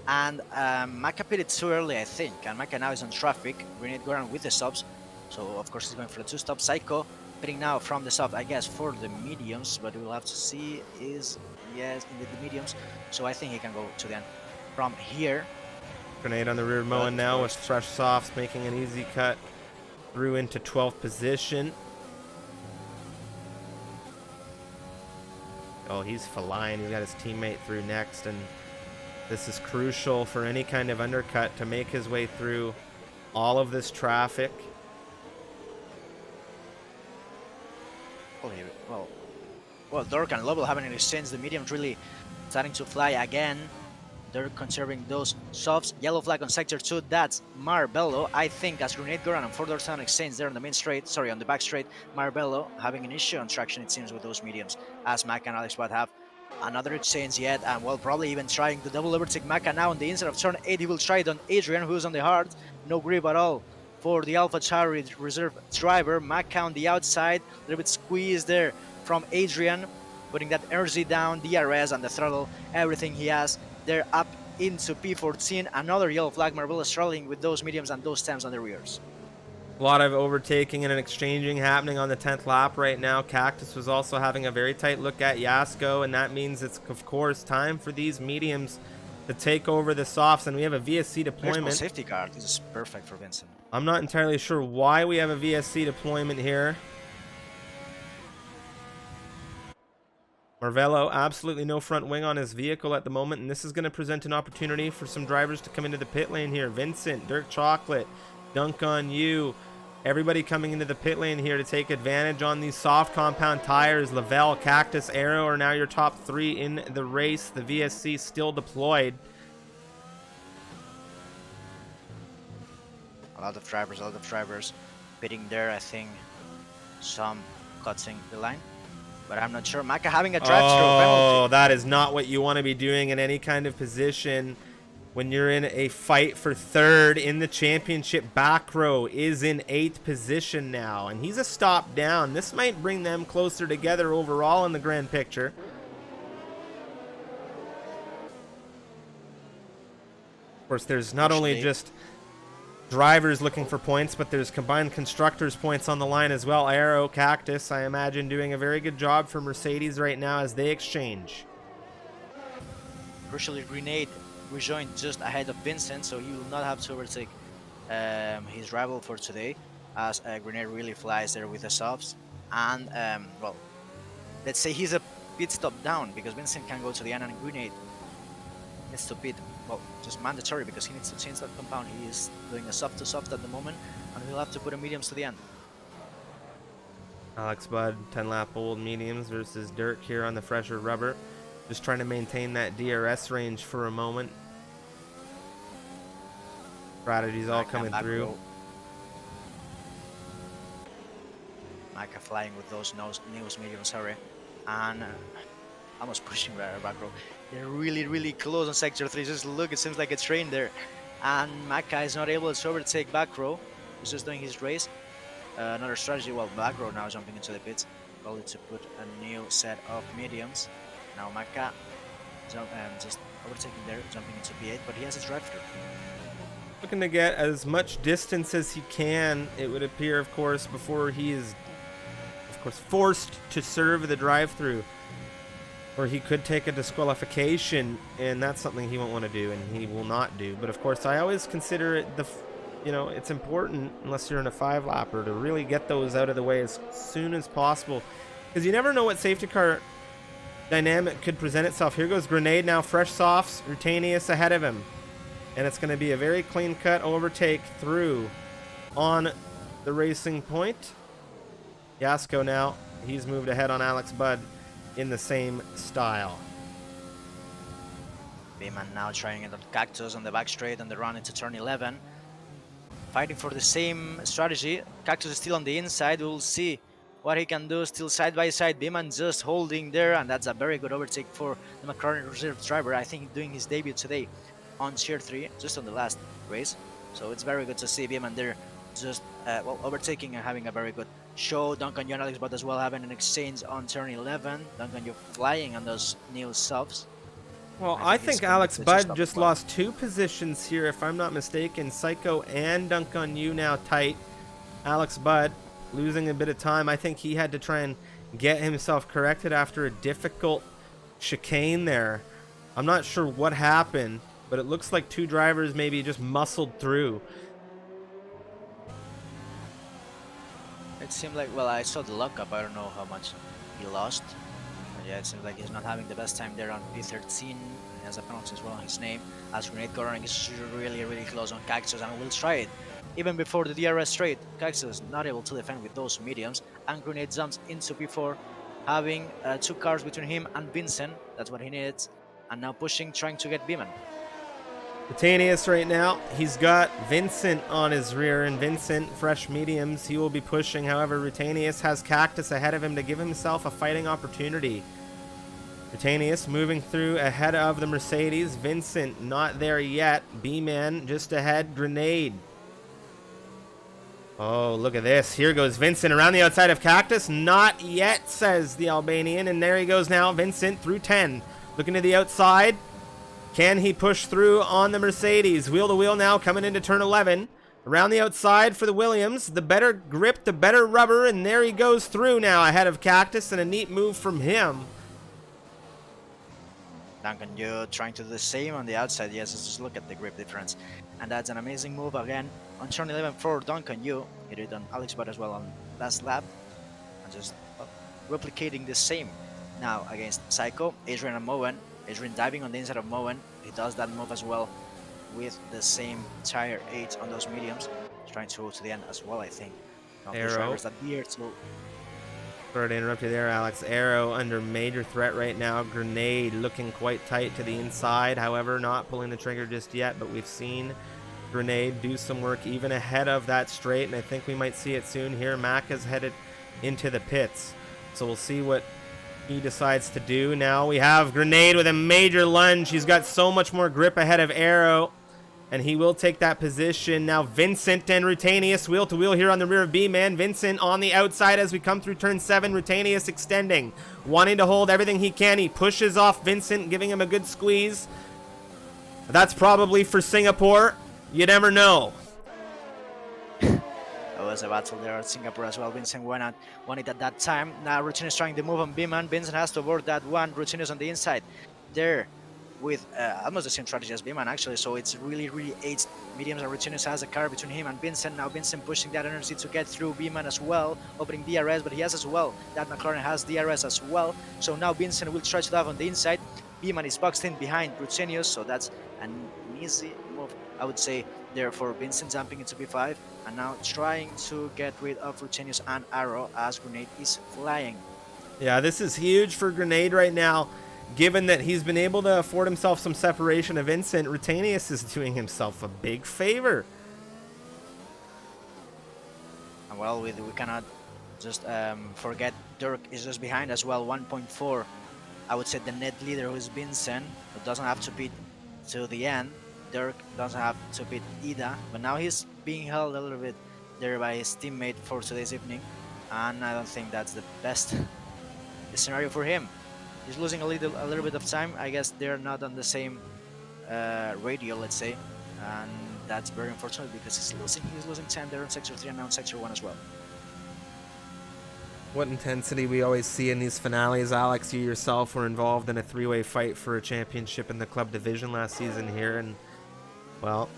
B: And Macca pitted too early, I think. And Macca now is on traffic. Renate Goran with the stops. So, of course, he's going for the 2-stop. Psycho pitting now from the soft, I guess, for the mediums. But we'll have to see is, yes, indeed the mediums. So I think he can go to the end from here.
A: Grenade on the rear of Moen now with fresh softs, making an easy cut through into 12th position. Oh, he's flying. He's got his teammate through next, and this is crucial for any kind of undercut to make his way through all of this traffic.
B: Well, Dork and Lobel having an exchange. The mediums really starting to fly again. They're conserving those softs. Yellow flag on sector 2. That's Marbello. I think as Grenade Goran and Four-door sound exchange there on the main straight. Sorry, on the back straight. Marbello having an issue on traction, it seems, with those mediums. As Macca and Alex Watt have another exchange yet. And well, probably even trying the double overtake. Macca now on the inside of turn 8. He will try it on Adrian, who's on the hard. No grip at all for the AlphaTauri reserve driver. Macca on the outside. A little bit squeezed there from Adrian. Putting that energy down, DRS and the throttle, everything he has. They're up into P14. Another yellow flag. Marbella struggling with those mediums and those stems on the rears.
A: A lot of overtaking and an exchanging happening on the 10th lap right now. Cactus was also having a very tight look at Yasko, and that means it's, of course, time for these mediums to take over the softs, and we have a VSC deployment.
B: There's no safety car. This is perfect for Vincent.
A: I'm not entirely sure why we have a VSC deployment here. Marvello, absolutely no front wing on his vehicle at the moment, and this is going to present an opportunity for some drivers to come into the pit lane here. Vincent, Dirk Chocolate, Dunk on You, everybody coming into the pit lane here to take advantage on these soft compound tires. Lavelle, Cactus, Arrow are now your top 3 in the race. The VSC still deployed.
B: A lot of drivers pitting there. I think some cutting the line, but I'm not sure. Maka having a drive-through penalty.
A: Oh, that is not what you want to be doing in any kind of position when you're in a fight for 3rd in the championship. Back row is in 8th position now, and he's a stop down. This might bring them closer together overall in the grand picture. Of course, there's not only just drivers looking for points, but there's combined constructors points on the line as well. Arrow, Cactus, I imagine doing a very good job for Mercedes right now as they exchange.
B: Crucially, Grenade rejoined just ahead of Vincent, so he will not have to overtake his rival for today, as Grenade really flies there with the softs. And well, let's say he's a pit stop down, because Vincent can go to the end and Grenade needs to pit. Well, just mandatory, because he needs to change that compound. He is doing a soft to soft at the moment, and he'll have to put a mediums to the end.
A: Alex Budd, 10 lap old mediums versus Dirk here on the fresher rubber. Just trying to maintain that DRS range for a moment. Strategies all coming through.
B: Micah flying with those nose mediums, sorry. And almost pushing back row. They're really close on sector 3. Just look, it seems like a train there. And Maka is not able to overtake back row. He's just doing his race. Another strategy, well, back row now jumping into the pits. Probably to put a new set of mediums. Now Maka just overtaking there, jumping into P8, but he has his drive-through.
A: Looking to get as much distance as he can, it would appear, of course, before he is, of course, forced to serve the drive-through. Or he could take a disqualification, and that's something he won't want to do, and he will not do. But of course, I always consider it it's important, unless you're in a 5-lapper, to really get those out of the way as soon as possible, because you never know what safety car dynamic could present itself. Here goes Grenade now, fresh softs, Rutanius ahead of him, and it's going to be a very clean cut overtake through on the racing point. Yasko now, he's moved ahead on Alex Budd in the same style.
B: Beeman now trying it on Cactus on the back straight and the run into turn 11. Fighting for the same strategy. Cactus is still on the inside. We'll see what he can do, still side by side. Beeman just holding there, and that's a very good overtake for the McLaren reserve driver. I think doing his debut today on Tier 3, just on the last race. So it's very good to see Beeman there just overtaking and having a very good show. Duncan, you and Alex Budd as well having an exchange on turn 11. Duncan, you're flying on those new subs.
A: Well, I think Alex Budd just lost 2 positions here, if I'm not mistaken. Psycho and Duncan, you now tight. Alex Budd losing a bit of time. I think he had to try and get himself corrected after a difficult chicane there. I'm not sure what happened, but it looks like 2 drivers maybe just muscled through.
B: It seemed like, well, I saw the lockup. I don't know how much he lost. But yeah, it seems like he's not having the best time there on P13. He has a penalty as well on his name. As Grenade Goring is really close on Cactus, and will try it. Even before the DRS straight, Cactus not able to defend with those mediums, and Grenade jumps into P4, having 2 cars between him and Vincent. That's what he needs. And now pushing, trying to get Beeman.
A: Rutanius right now, he's got Vincent on his rear, and Vincent, fresh mediums, he will be pushing. However, Rutanius has Cactus ahead of him to give himself a fighting opportunity. Rutanius moving through ahead of the Mercedes. Vincent not there yet. B-Man just ahead. Grenade. Oh, look at this. Here goes Vincent around the outside of Cactus. Not yet, says the Albanian. And there he goes now. Vincent through 10. Looking to the outside. Can he push through on the Mercedes? Wheel to wheel now, coming into turn 11. Around the outside for the Williams. The better grip, the better rubber, and there he goes through now ahead of Cactus, and a neat move from him.
B: Duncan, you trying to do the same on the outside. Yes, just look at the grip difference. And that's an amazing move again on turn 11 for Duncan. You did it on Alex Budd as well on last lap. And just replicating the same Now against Psycho, Adrian and Moen. Adrian diving on the inside of Moen. He does that move as well with the same tire 8 on those mediums. He's trying to go to the end as well, I think. Now those
A: Arrow.
B: drivers that here to
A: Sorry to interrupt you there, Alex. Arrow under major threat right now. Grenade looking quite tight to the inside. However, not pulling the trigger just yet, but we've seen Grenade do some work even ahead of that straight, and I think we might see it soon here. Mac is headed into the pits, so we'll see what he decides to do. Now we have Grenade with a major lunge. He's got so much more grip ahead of Arrow, and he will take that position. Now Vincent and Rutanius wheel to wheel here on the rear of B-Man. Vincent on the outside as we come through turn 7. Rutanius extending, wanting to hold everything he can. He pushes off Vincent, giving him a good squeeze. That's probably for Singapore. You never know.
B: There was a battle there at Singapore as well. Vincent won it at that time. Now Rutin is trying to move on B-Man. Vincent has to avoid that one. Rutin is on the inside there with almost the same strategy as B-Man actually. So it's really 8 mediums, and Rutinus has a car between him and Vincent. Now Vincent pushing that energy to get through B-Man as well, opening DRS, but he has as well. That McLaren has DRS as well. So now Vincent will try to dive on the inside. B-Man is boxed in behind Rutenius, so that's an easy move, I would say, there for Vincent, jumping into P5 and now trying to get rid of Rutenius and Arrow as Grenade is flying.
A: Yeah, this is huge for Grenade right now, given that he's been able to afford himself some separation of Vincent. Rutanius is doing himself a big favor.
B: And well, we cannot just forget Dirk is just behind as well, 1.4. I would say the net leader, who is Vincent, who doesn't have to beat to the end. Dirk doesn't have to beat either, but now he's being held a little bit there by his teammate for today's evening, and I don't think that's the best scenario for him. He's losing a little bit of time. I guess they're not on the same radio, let's say, and that's very unfortunate because he's losing time there in Sector 3 and now in Sector 1 as well.
A: What intensity we always see in these finales. Alex, you yourself were involved in a 3-way fight for a championship in the club division last season here, and well,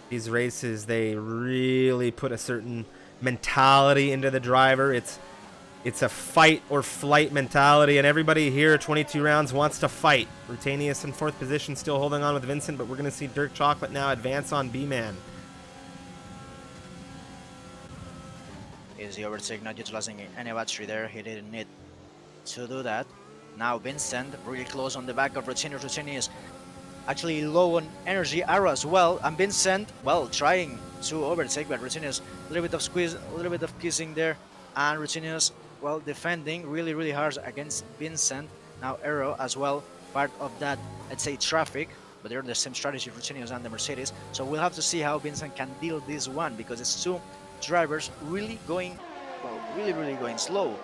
A: these races, they really put a certain mentality into the driver. It's a fight or flight mentality, and everybody here, 22 rounds, wants to fight. Rutanius in 4th position, still holding on with Vincent, but we're going to see Dirk Chocolate now advance on B-Man.
B: Is the overtake, not utilizing any battery there. He didn't need to do that. Now Vincent really close on the back of Rutinius. Rutinius actually low on energy. Arrow as well, and Vincent, well, trying to overtake, but Rutinius a little bit of squeeze, a little bit of kissing there, and Rutinius, well, defending really hard against Vincent. Now Arrow as well, part of that, let's say, traffic, but they're the same strategy, Rutinius and the Mercedes. So we'll have to see how Vincent can deal this one, because it's 2 drivers really going, well, really going slow,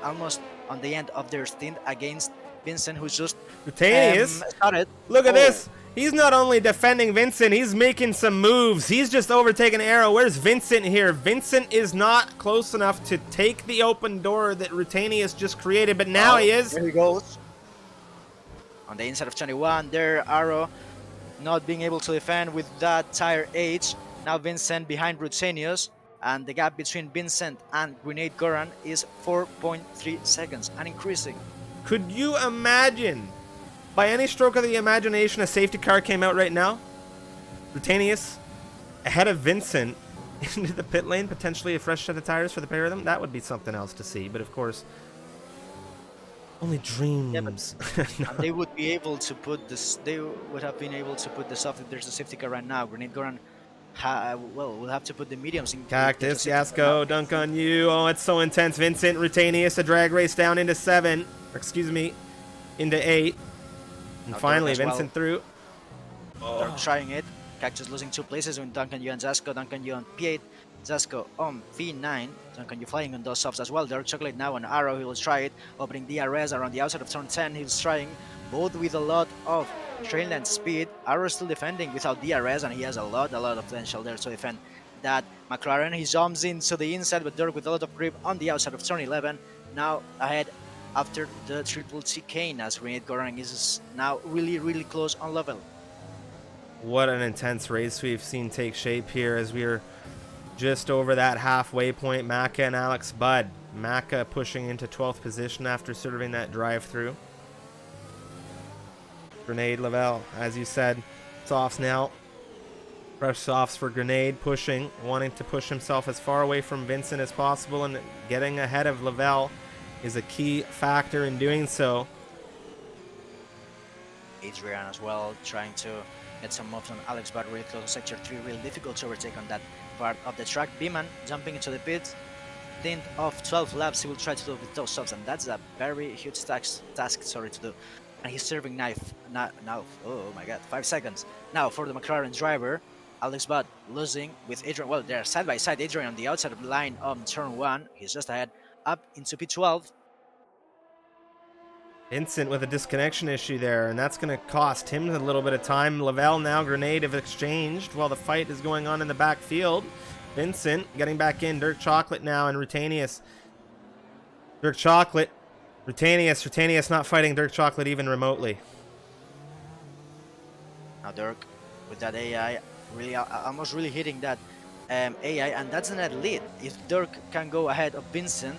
B: almost on the end of their stint against Vincent, who's just started.
A: Look at this. He's not only defending Vincent, he's making some moves. He's just overtaken Arrow. Where's Vincent here? Vincent is not close enough to take the open door that Rutanius just created, but now he is.
B: There he goes. On the inside of 21, there Arrow not being able to defend with that tire H. Now Vincent behind Rutanius, and the gap between Vincent and Grenade Goran is 4.3 seconds and increasing.
A: Could you imagine, by any stroke of the imagination, a safety car came out right now? Rutanius ahead of Vincent into the pit lane, potentially a fresh set of tires for the pair of them. That would be something else to see, but of course, only dreams.
B: Yeah, and they would be able to put this. They would have been able to put this off if there's a safety car right now. Grenade Goran, we'll have to put the mediums in.
A: Cactus, Yasko, dunk on you. Oh, it's so intense. Vincent, Rutanius, a drag race down into 7. Or excuse me, into 8. And
B: Now
A: finally,
B: Dirk as
A: Vincent through.
B: They're trying it. Cactus losing 2 places with Duncan Yu and Zasko. Duncan Yu on P8, Zasko on P9. Duncan Yu flying on those softs as well. Dark Chocolate now on Arrow. He will try it. Opening DRS around the outside of turn 10. He's trying both with a lot of trail and speed. Arrow still defending without DRS, and he has a lot of potential there to defend that McLaren. He jumps into the inside, but Dirk with a lot of grip on the outside of turn 11. Now ahead after the triple chicane, as Grenade Goran is now really close on level.
A: What an intense race we've seen take shape here as we are just over that halfway point. Maka and Alex Budd Maka pushing into 12th position after serving that drive-through. Grenade, Lavelle, as you said, softs now. Fresh softs for Grenade, pushing, wanting to push himself as far away from Vincent as possible, and getting ahead of Lavelle is a key factor in doing so.
B: Adrian as well, trying to get some moves on Alex, but really close to sector 3, really difficult to overtake on that part of the track. Beeman jumping into the pit. Think of 12 laps he will try to do with those softs, and that's a very huge task to do. And he's serving now, oh my god, 5 seconds. Now for the McLaren driver, Alex Budd losing with Adrian. Well, they're side by side. Adrian on the outside of the line on turn 1. He's just ahead, up into P12.
A: Vincent with a disconnection issue there, and that's going to cost him a little bit of time. Lavelle now, Grenade have exchanged while the fight is going on in the backfield. Vincent getting back in. Dirk Chocolate now and Rutanius. Dirk Chocolate. Rutanius not fighting Dirk Chocolate even remotely.
B: Now Dirk with that AI, really almost really hitting that AI, and that's a net lead. If Dirk can go ahead of Vincent,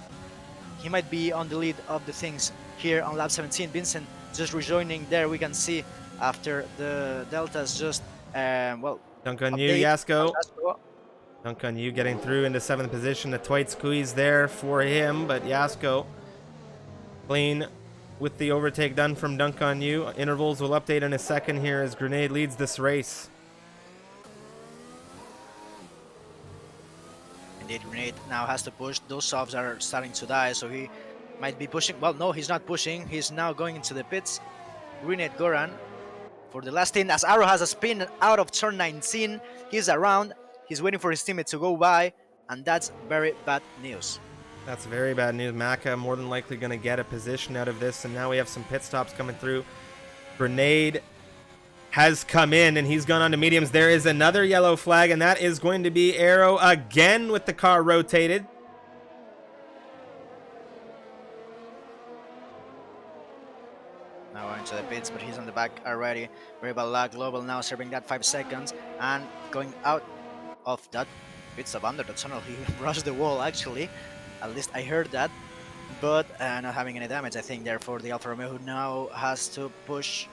B: he might be on the lead of the things here on lap 17. Vincent just rejoining there. We can see after the deltas just well,
A: dunk on you, Yasko. Dunk on you, getting through into 7th position. A tight squeeze there for him, but Yasko clean with the overtake done from Dunk on you. Intervals will update in a second here as Grenade leads this race.
B: Indeed, Grenade now has to push. Those softs are starting to die, so he might be pushing. Well, no, he's not pushing. He's now going into the pits. Grenade Goran for the last stint as Arrow has a spin out of turn 19. He's around. He's waiting for his teammate to go by, and that's very bad news.
A: That's very bad news. Maka more than likely going to get a position out of this, and now we have some pit stops coming through. Grenade has come in, and he's gone on to mediums. There is another yellow flag, and that is going to be Arrow again with the car rotated.
B: Now into the pits, but he's on the back already. Very bad luck. Global now serving that 5 seconds and going out of that pit stop under the tunnel. He brushed the wall actually. At least I heard that. But not having any damage, I think, there for the Alfa Romeo, who now has to push.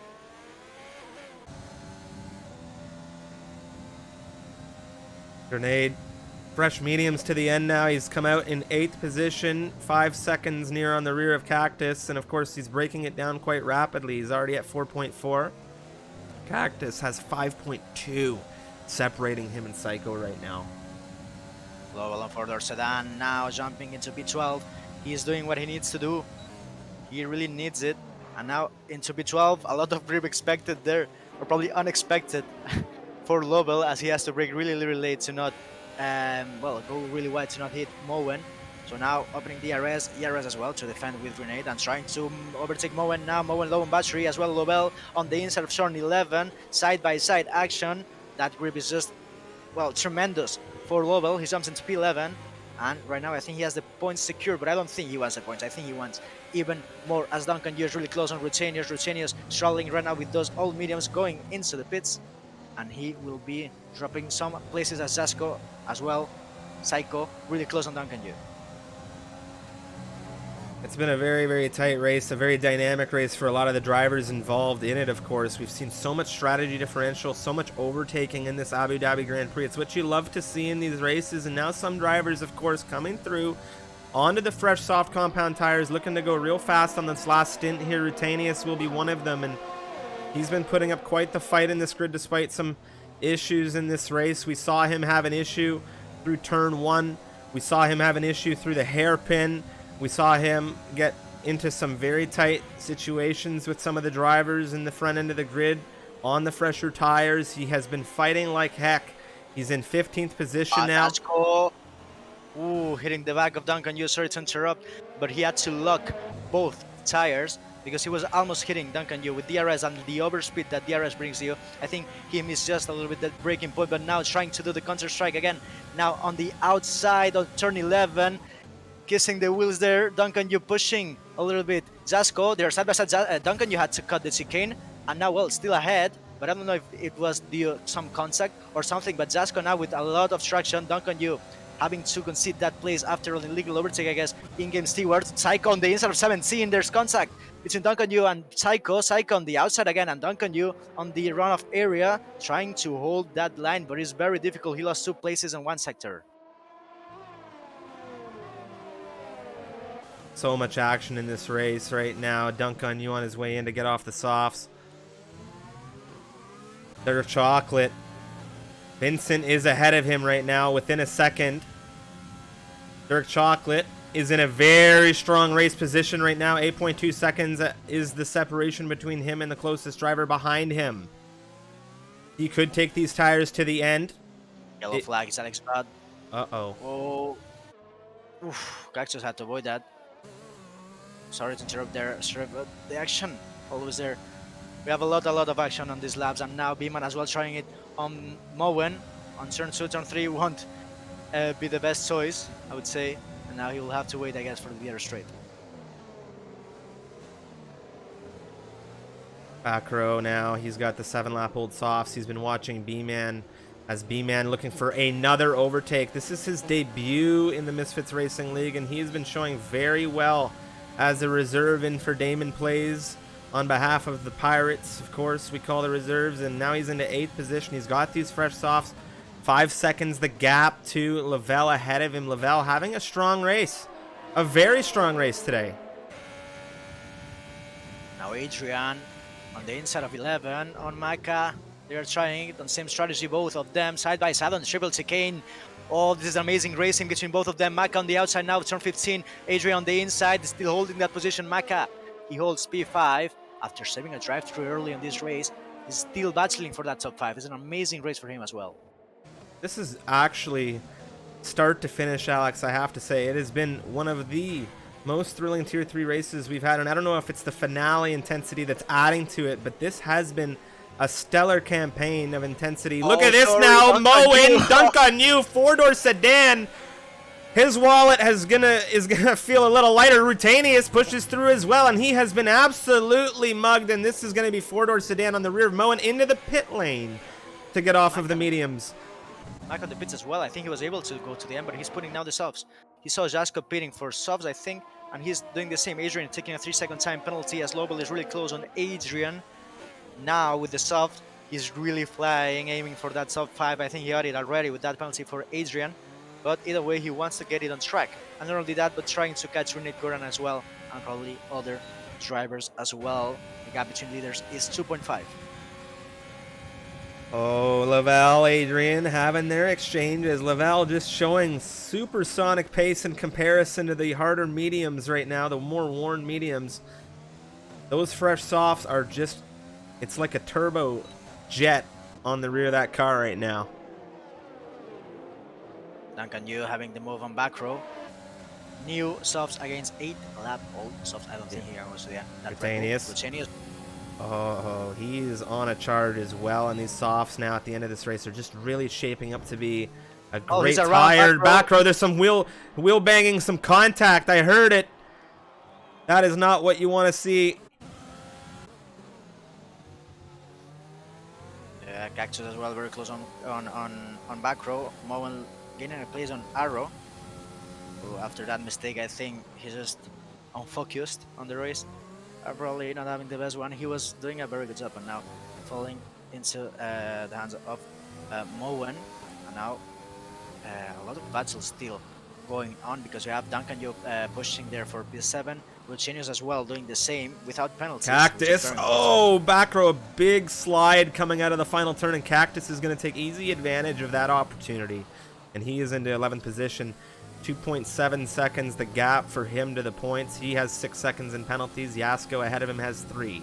A: Grenade. Fresh mediums to the end now. He's come out in 8th position, 5 seconds near on the rear of Cactus, and of course he's breaking it down quite rapidly. He's already at 4.4. Cactus has 5.2 separating him and Psycho right now.
B: Global on further sedan now jumping into B12. He is doing what he needs to do. He really needs it. And now into B12, a lot of grip expected there, or probably unexpected for Lobel, as he has to brake really late to not well, go really wide to not hit Moen. So now opening DRS, ERS as well to defend with Grenade and trying to overtake Moen. Now Moen low on battery as well. Lobel on the inside of turn 11, side by side action. That grip is just, well, tremendous for Lobel. He jumps into P11, and right now I think he has the points secure, but I don't think he wants the points. I think he wants even more, as Duncan is really close on Rutanius. Rutanius struggling right now with those old mediums going into the pits, and he will be dropping some places as Zasco as well. Psycho really close on Duncan.
A: It's been a very tight race, a very dynamic race for a lot of the drivers involved in it, of course. We've seen so much strategy differential, so much overtaking in this Abu Dhabi Grand Prix. It's what you love to see in these races, and now some drivers, of course, coming through onto the fresh soft compound tires, looking to go real fast on this last stint here. Rutanius will be one of them, and he's been putting up quite the fight in this grid despite some issues in this race. We saw him have an issue through turn 1. We saw him have an issue through the hairpin. We saw him get into some very tight situations with some of the drivers in the front end of the grid on the fresher tires. He has been fighting like heck. He's in 15th position now.
B: That's cool. Ooh, hitting the back of Duncan. Sorry to interrupt, but he had to lock both tires because he was almost hitting Duncan with DRS and the overspeed that DRS brings you. I think he missed just a little bit that breaking point, but now trying to do the counter strike again. Now on the outside of turn 11. Kissing the wheels there, Duncan pushing a little bit. Zasco, they're side by side. Duncan had to cut the chicane, and now, well, still ahead, but I don't know if it was due some contact or something, but Zasco now with a lot of traction. Duncan having to concede that place after an illegal overtake, I guess, in-game steward. Psycho on the inside of 17, there's contact between Duncan Yu and Psycho. Psycho on the outside again, and Duncan Yu on the runoff area, trying to hold that line, but it's very difficult. He lost 2 places in 1 sector.
A: So much action in this race right now. Duncan Yu on his way in to get off the softs. There's Chocolate. Vincent is ahead of him right now within a second. Dirk Chocolate is in a very strong race position right now. 8.2 seconds is the separation between him and the closest driver behind him. He could take these tires to the end.
B: Yellow flag is Alex Bad.
A: Uh-oh.
B: Oh. Oof. Cactus had to avoid that. Sorry to interrupt there, sir, but the action always there. We have a lot of action on these laps, and now Beeman as well trying it on Moen. On turn 2, turn 3 won't be the best choice, I would say. And now he will have to wait, I guess, for the other straight.
A: Back row now. He's got the 7-lap old softs. He's been watching B-Man as B-Man looking for another overtake. This is his debut in the Misfits Racing League, and he's been showing very well as a reserve in for Damon plays on behalf of the Pirates. Of course, we call the reserves, and now he's into 8th position. He's got these fresh softs. 5 seconds the gap to Lavelle ahead of him. Lavelle having a strong race. A very strong race today.
B: Now Adrian on the inside of 11 on Maka. They are trying it on same strategy, both of them side by side on the triple chicane. Oh, this is amazing racing between both of them. Maka on the outside now, turn 15. Adrian on the inside, still holding that position. Maka, he holds P5 after saving a drive-through early in this race. He's still battling for that top 5. It's an amazing race for him as well.
A: This is actually start to finish, Alex, I have to say. It has been one of the most thrilling Tier 3 races we've had, and I don't know if it's the finale intensity that's adding to it, but this has been a stellar campaign of intensity. Look at this now, Moen, Duncan Yu, 4-door sedan. His wallet is gonna feel a little lighter. Rutanius pushes through as well, and he has been absolutely mugged, and this is gonna be 4-door sedan on the rear of Moen into the pit lane to get off of the mediums.
B: Back on the pits as well. I think he was able to go to the end, but he's putting now the softs. He saw Jasko pitting for softs, I think, and he's doing the same. Adrian taking a 3-second time penalty as Lobel is really close on Adrian. Now with the soft, he's really flying, aiming for that soft 5. I think he got it already with that penalty for Adrian. But either way, he wants to get it on track. And not only that, but trying to catch Renate Gordon as well, and probably other drivers as well. The gap between leaders is 2.5.
A: Oh, Lavelle, Adrian having their exchange as Lavelle just showing supersonic pace in comparison to the harder mediums right now, the more worn mediums. Those fresh softs are just, it's like a turbo jet on the rear of that car right now.
B: Duncan Yu having the move on back row. New softs against 8-lap old softs. I don't think he goes to the end.
A: Rutanius. Oh, he's on a charge as well, and these softs now at the end of this race are just really shaping up to be a great tired back row. There's some wheel banging, some contact. I heard it. That is not what you want to see.
B: Yeah, Cactus as well, very close on back row. Moen gaining a place on Arrow. So after that mistake, I think he's just unfocused on the race. Probably not having the best one. He was doing a very good job, and now falling into the hands of Moen. And now a lot of battles still going on because we have Duncan Yu pushing there for P7. Lucinius as well doing the same without penalties.
A: Cactus, oh, back row, a big slide coming out of the final turn, and Cactus is going to take easy advantage of that opportunity. And he is into 11th position. 2.7 seconds the gap for him to the points. He has 6 seconds in penalties. Yasko ahead of him has 3.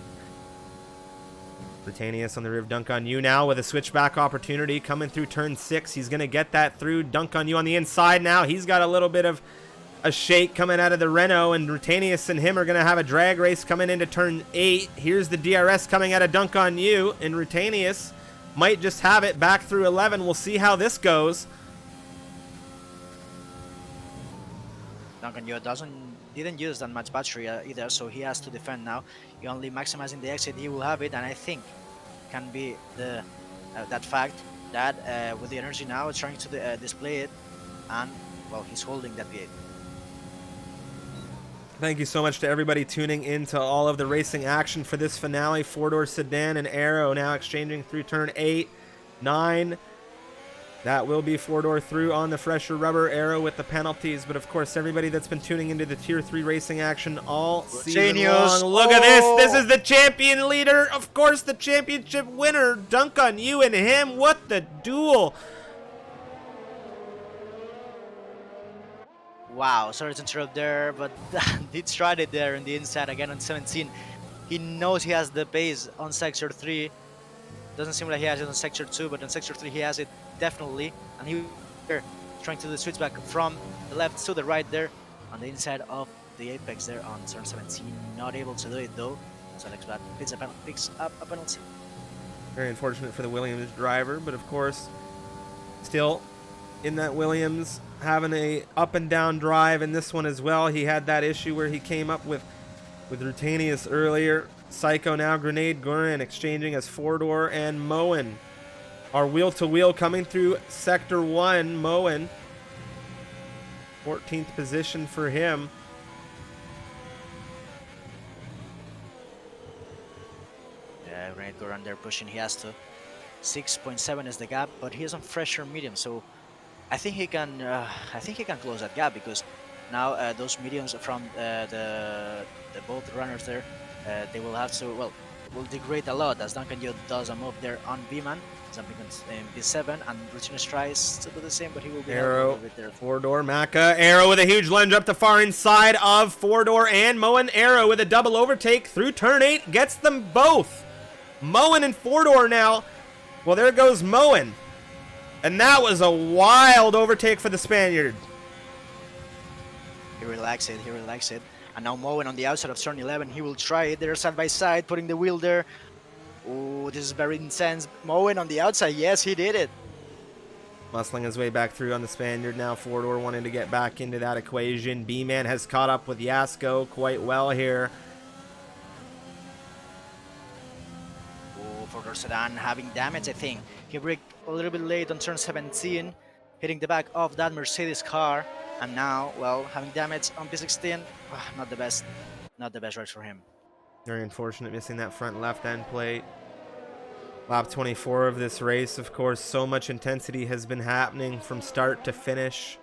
A: Rutanius on the rear of Duncan Yu now with a switchback opportunity coming through turn 6. He's going to get that through. Duncan Yu on the inside now. He's got a little bit of a shake coming out of the Renault, and Rutanius and him are going to have a drag race coming into turn 8. Here's the DRS coming out of Duncan Yu, and Rutanius might just have it back through 11. We'll see how this goes.
B: Duncan Yu didn't use that much battery either, so he has to defend now. He only maximizing the exit, he will have it, and I think can be the that fact that with the energy now trying to display it and well, he's holding that V8.
A: Thank you so much to everybody tuning into all of the racing action for this finale. Four-door sedan and Aero now exchanging through turn 8, 9. That will be four-door through on the fresher rubber. Aero with the penalties. But of course, everybody that's been tuning into the Tier 3 racing action all season long. Look at this. This is the champion leader. Of course, the championship winner. Dunk on you and him. What the duel.
B: Wow, sorry to interrupt there, but he tried it there on the inside again on 17. He knows he has the pace on sector 3. Doesn't seem like he has it on sector 2, but on sector 3 he has it definitely. And he here trying to do the switch back from the left to the right there on the inside of the apex there on turn 17. Not able to do it though. So Alex Blatt picks up a penalty.
A: Very unfortunate for the Williams driver, but of course, still in that Williams having a up and down drive in this one as well. He had that issue where he came up with Rutanius earlier. Psycho now Grenade Gurin exchanging as four-door, and Moen. Our wheel-to-wheel coming through Sector 1. Moen, 14th position for him.
B: Yeah, Grenade Gurin there pushing, he has to. 6.7 is the gap, but he is on fresher medium, so I think he can close that gap, because now those mediums from the both runners there, they will have to, well, will degrade a lot as Duncan Yo does a move there on B-Man, jumping in B7, and Rutinus tries to do the same, but he will be
A: Aero,
B: there.
A: four-door Maka. Aero with a huge lunge up the far inside of four-door, and Moen. Aero with a double overtake through turn 8, gets them both. Moen and four-door now. Well, there goes Moen. And that was a wild overtake for the Spaniard.
B: He relaxed it. And now Moen on the outside of turn 11. He will try it there side by side, putting the wheel there. Oh, this is very intense. Moen on the outside. Yes, he did it.
A: Muscling his way back through on the Spaniard now. Four-door wanting to get back into that equation. B-Man has caught up with Yasko quite well here.
B: Oh, four-door sedan having damage, I think. He braked a little bit late on turn 17, hitting the back of that Mercedes car, and now, well, having damage on P16. Not the best race for him.
A: Very unfortunate, missing that front left end plate. Lap 24 of this race, of course, so much intensity has been happening from start to finish.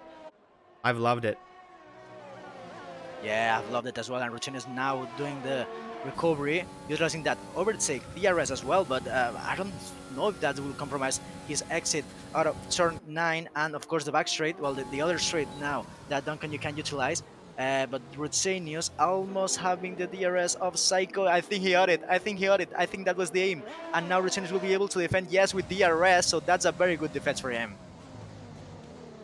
A: I've loved it.
B: Yeah, I've loved it as well, and Rutin is now doing the recovery, utilizing that overtake DRS as well, but I don't know if that will compromise his exit out of turn 9, and of course the back straight, well, the other straight now that Duncan you can utilize, but Rutsenius almost having the DRS of Psycho. I think he had it. I think that was the aim, and now Rutsenius will be able to defend, yes, with DRS, so that's a very good defense for him.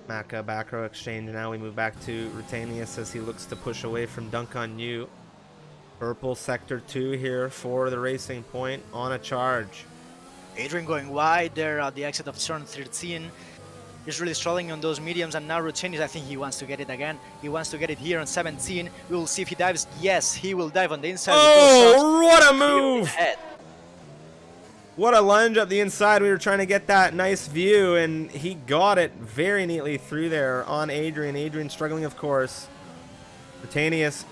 A: Maka back row exchange now. We move back to Rutanius as he looks to push away from Duncan Yu. Purple sector 2 here for the Racing Point on a charge.
B: Adrian going wide there at the exit of turn 13. He's really struggling on those mediums, and now Rutenius, I think he wants to get it again. He wants to get it here on 17. We will see if he dives. Yes, he will dive on the inside.
A: Oh, what a move! What a lunge up the inside. We were trying to get that nice view, and he got it very neatly through there on Adrian. Adrian struggling, of course. Rutenius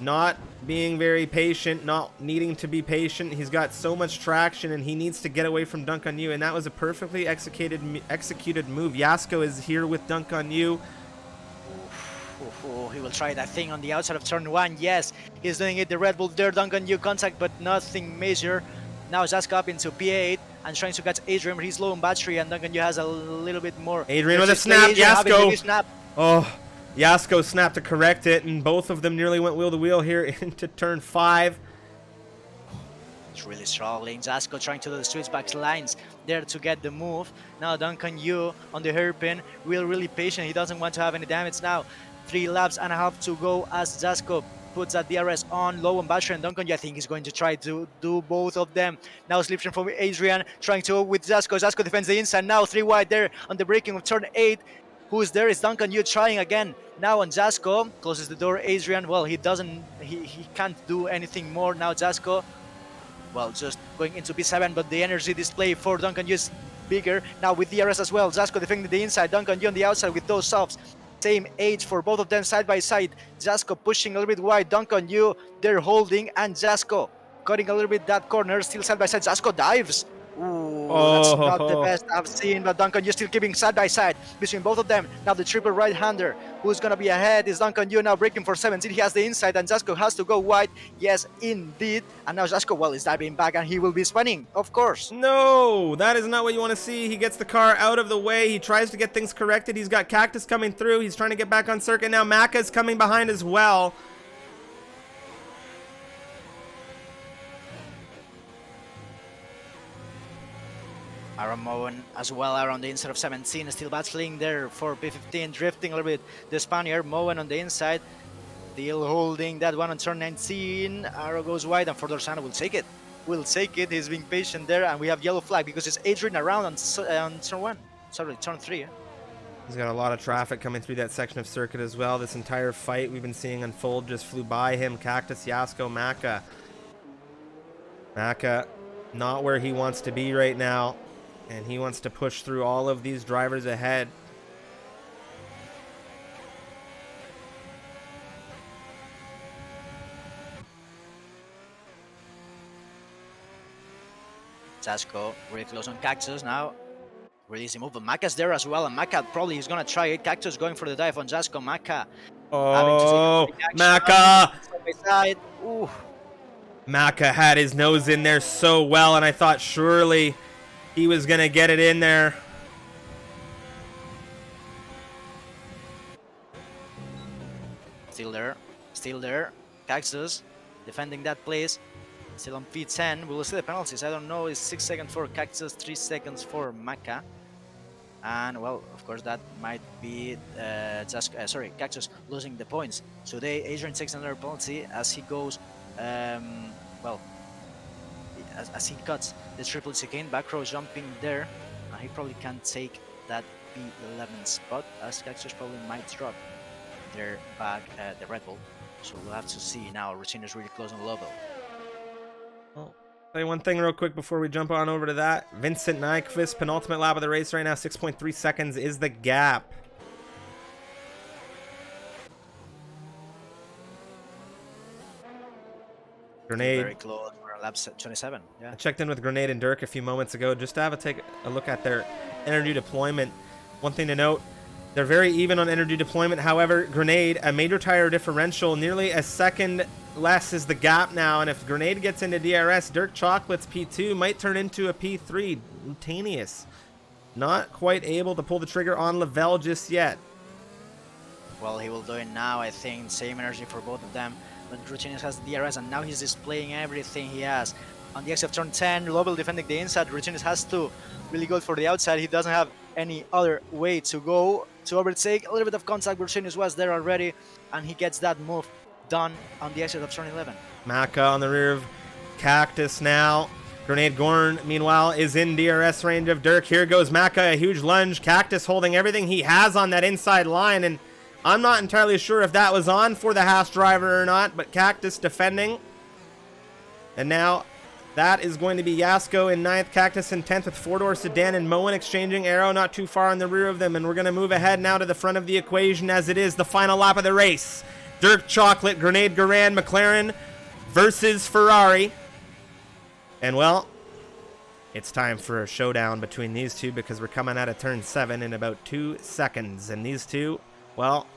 A: not being very patient, not needing to be patient. He's got so much traction, and he needs to get away from Duncan Yu, and that was a perfectly executed move. Yasko is here with Duncan Yu.
B: He will try that thing on the outside of turn 1. Yes, he's doing it. The Red Bull there, Duncan Yu contact, but nothing major. Now Yasko up into P8 and trying to catch Adrian, but he's low on battery, and Duncan Yu has a little bit more.
A: Adrian with a snap. Yasko. Oh. Yasko snapped to correct it, and both of them nearly went wheel-to-wheel here into turn 5.
B: He's really struggling. Yasko trying to do the switchback lines there to get the move. Now Duncan Yu on the hairpin, really patient. He doesn't want to have any damage now. 3 laps and a half to go as Yasko puts that DRS on low on battery, and Duncan Yu, I think he's going to try to do both of them. Now slipstream from Adrian, trying to with Yasko. Yasko defends the inside. Now 3 wide there on the braking of turn 8. Who's there is Duncan Yu trying again. Now on Yasko, closes the door. Adrian, well, he can't do anything more now. Yasko, well, just going into B7, but the energy display for Duncan Yu is bigger. Now with DRS as well. Yasko defending the inside. Duncan Yu on the outside with those softs. Same age for both of them side by side. Jasko pushing a little bit wide. Duncan, you they're holding, and Jasko cutting a little bit that corner. Still side by side. Jasko dives. Ooh, that's not the
A: Oh,
B: best I've seen, but Duncan, you're still keeping side by side between both of them. Now the triple right-hander. Who's gonna be ahead is Duncan, you now breaking for 17. He has the inside, and Jasko has to go wide. Yes, indeed. And now Jasko, well, is diving back, and he will be spinning, of course.
A: no, that is not what you want to see. He gets the car out of the way. He tries to get things corrected. He's got Cactus coming through. He's trying to get back on circuit. Now Macca's coming behind as well.
B: Aaron Moen as well around the inside of 17, still battling there for P15, drifting a little bit. The Spaniard, Moen on the inside, still holding that one on turn 19. Arrow goes wide, and for Dorsana will take it. Will take it. He's being patient there, and we have yellow flag because it's Adrian around on turn 1. Sorry, turn 3.
A: He's got a lot of traffic coming through that section of circuit as well. This entire fight we've been seeing unfold just flew by him. Cactus, Yasko, Macca. Macca, not where he wants to be right now. And he wants to push through all of these drivers ahead.
B: Jasko really close on Cactus now. Releasing move, but Macca's there as well, and Macca probably is going to try it. Cactus going for the dive on Jasko. Macca.
A: Oh, Macca!
B: Ooh.
A: Macca had his nose in there so well, and I thought surely he was going to get it in there.
B: Still there. Cactus defending that place. Still on P10. We will see the penalties. I don't know. It's 6 seconds for Cactus, 3 seconds for Macca. And, well, of course, that might be Cactus losing the points. Today, Adrian takes another penalty as he goes, as he cuts the triple chicane. Back row jumping there. And he probably can take that P11 spot, as Cactus probably might drop their back, the Red Bull. So we'll have to see now. Routine is really close on the level.
A: Well, say one thing real quick before we jump on over to that. Vincent Nyquist, penultimate lap of the race right now. 6.3 seconds is the gap. Grenade.
B: Very close. We're on lap 27. Yeah.
A: I checked in with Grenade and Dirk a few moments ago just to take a look at their energy deployment. One thing to note, they're very even on energy deployment. However, Grenade, a major tire differential, nearly a second less is the gap now. And if Grenade gets into DRS, Dirk Chocolate's P2 might turn into a P3. Rutanius not quite able to pull the trigger on Lavelle just yet.
B: Well, he will do it now, I think. Same energy for both of them. But Rutanius has the DRS, and now he's displaying everything he has. On the exit of turn 10, Lovell defending the inside. Rutanius has to really go for the outside. He doesn't have any other way to go to overtake. A little bit of contact. Rutanius was there already, and he gets that move done on the exit of turn 11.
A: Macca on the rear of Cactus now. Grenade Gorn, meanwhile, is in DRS range of Dirk. Here goes Macca, a huge lunge. Cactus holding everything he has on that inside line, and I'm not entirely sure if that was on for the Haas driver or not, but Cactus defending. And now that is going to be Yasko in 9th, Cactus in 10th with four-door sedan and Moen exchanging arrow not too far in the rear of them. And we're going to move ahead now to the front of the equation as it is the final lap of the race. Dirk Chocolate, Grenade Garand, McLaren versus Ferrari. And, well, it's time for a showdown between these two because we're coming out of turn 7 in about 2 seconds. And these two, well,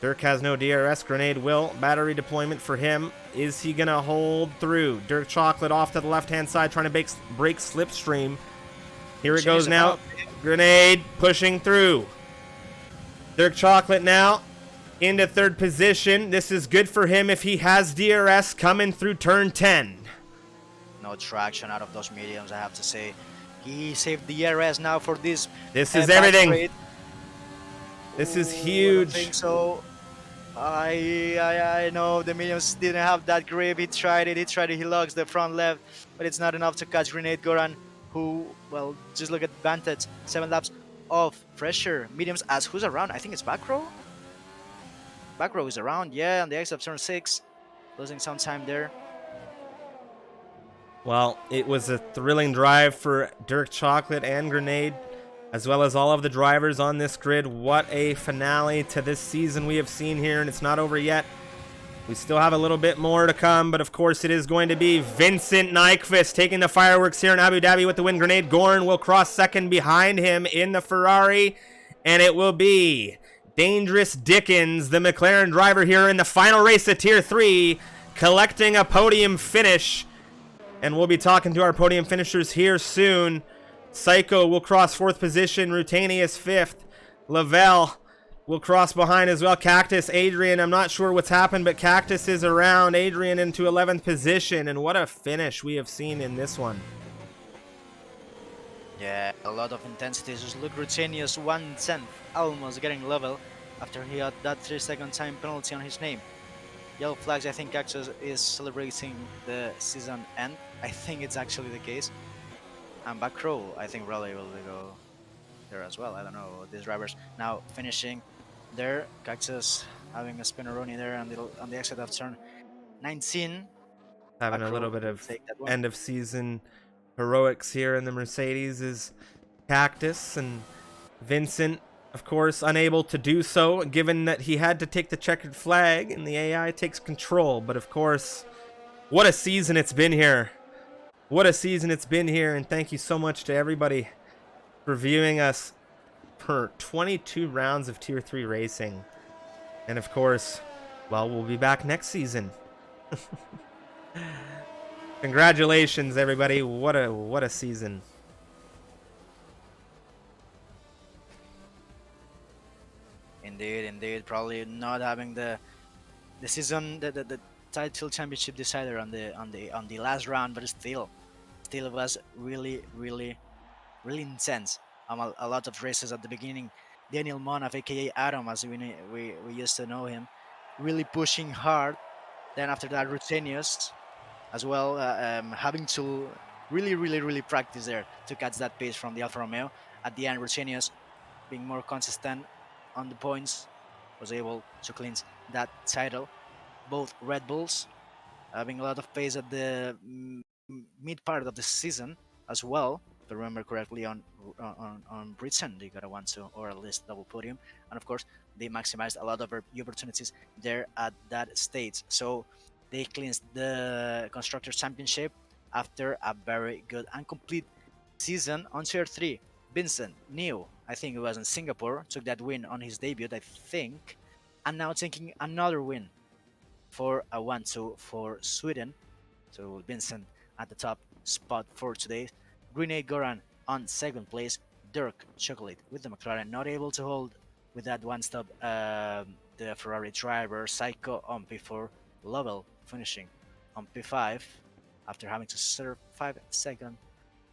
A: Dirk has no DRS. Grenade will. Battery deployment for him. Is he going to hold through? Dirk Chocolate off to the left-hand side trying to break Slipstream. Here it goes now. Grenade pushing through. Dirk Chocolate now into 3rd position. This is good for him if he has DRS coming through turn 10.
B: No traction out of those mediums, I have to say. He saved the DRS now for this.
A: This is everything.
B: Straight.
A: This is huge.
B: I think so. I know the mediums didn't have that grip. He tried it. He logs the front left, but it's not enough to catch Grenade Goran, who, well, just look at Vantage. 7 laps of pressure. Mediums as who's around? I think it's back row. Back row is around. Yeah, on the exit of turn 6, losing some time there.
A: Well, it was a thrilling drive for Dirk Chocolate and Grenade. as well as all of the drivers on this grid. What a finale to this season we have seen here, and it's not over yet. We still have a little bit more to come, but of course it is going to be Vincent Nyquist taking the fireworks here in Abu Dhabi with the win. Grenade Gorn will cross second behind him in the Ferrari, and it will be Dangerous Dickens, the McLaren driver here in the final race of Tier 3, collecting a podium finish. And we'll be talking to our podium finishers here soon. Psycho will cross 4th position, Rutanius 5th, Lavelle will cross behind as well. Cactus, Adrian, I'm not sure what's happened, but Cactus is around. Adrian into 11th position, and what a finish we have seen in this one.
B: Yeah, a lot of intensity. Just look, Rutanius 1/10, almost getting level after he had that 3-second time penalty on his name. Yellow flags, I think Cactus is celebrating the season end. I think it's actually the case. And back row, I think Raleigh will go there as well. I don't know, these drivers now finishing there. Cactus having a spinneroni there on the exit of turn 19.
A: Having a little bit of end of season heroics here in the Mercedes is Cactus, and Vincent, of course, unable to do so given that he had to take the checkered flag and the AI takes control. But of course, what a season it's been here. What a season it's been here, and thank you so much to everybody for viewing us per 22 rounds of Tier 3 racing. And of course, well, we'll be back next season. Congratulations, everybody. What a season.
B: Indeed. Probably not having the season, the title championship decider on the last round, but still it was really intense. A lot of races at the beginning. Daniel Monaf, aka Adam, as we used to know him, really pushing hard. Then after that, Rutenius as well, having to really practice there to catch that pace from the Alfa Romeo. At the end, Rutenius being more consistent on the points, was able to clinch that title. Both Red Bulls having a lot of pace at the mid part of the season as well. If I remember correctly, on Britain they got a 1-2 or at least double podium, and of course they maximized a lot of opportunities there at that stage. So they clinched the Constructors Championship after a very good and complete season on Tier 3. Vincent, new, I think it was in Singapore, took that win on his debut, I think, and now taking another win for a 1-2 for Sweden. So Vincent at the top spot for today. Grenade Goran on 2nd place. Dirk Chocolate with the McLaren, not able to hold with that one stop the Ferrari driver. Psycho on P4. Lovell finishing on P5 after having to serve 5-second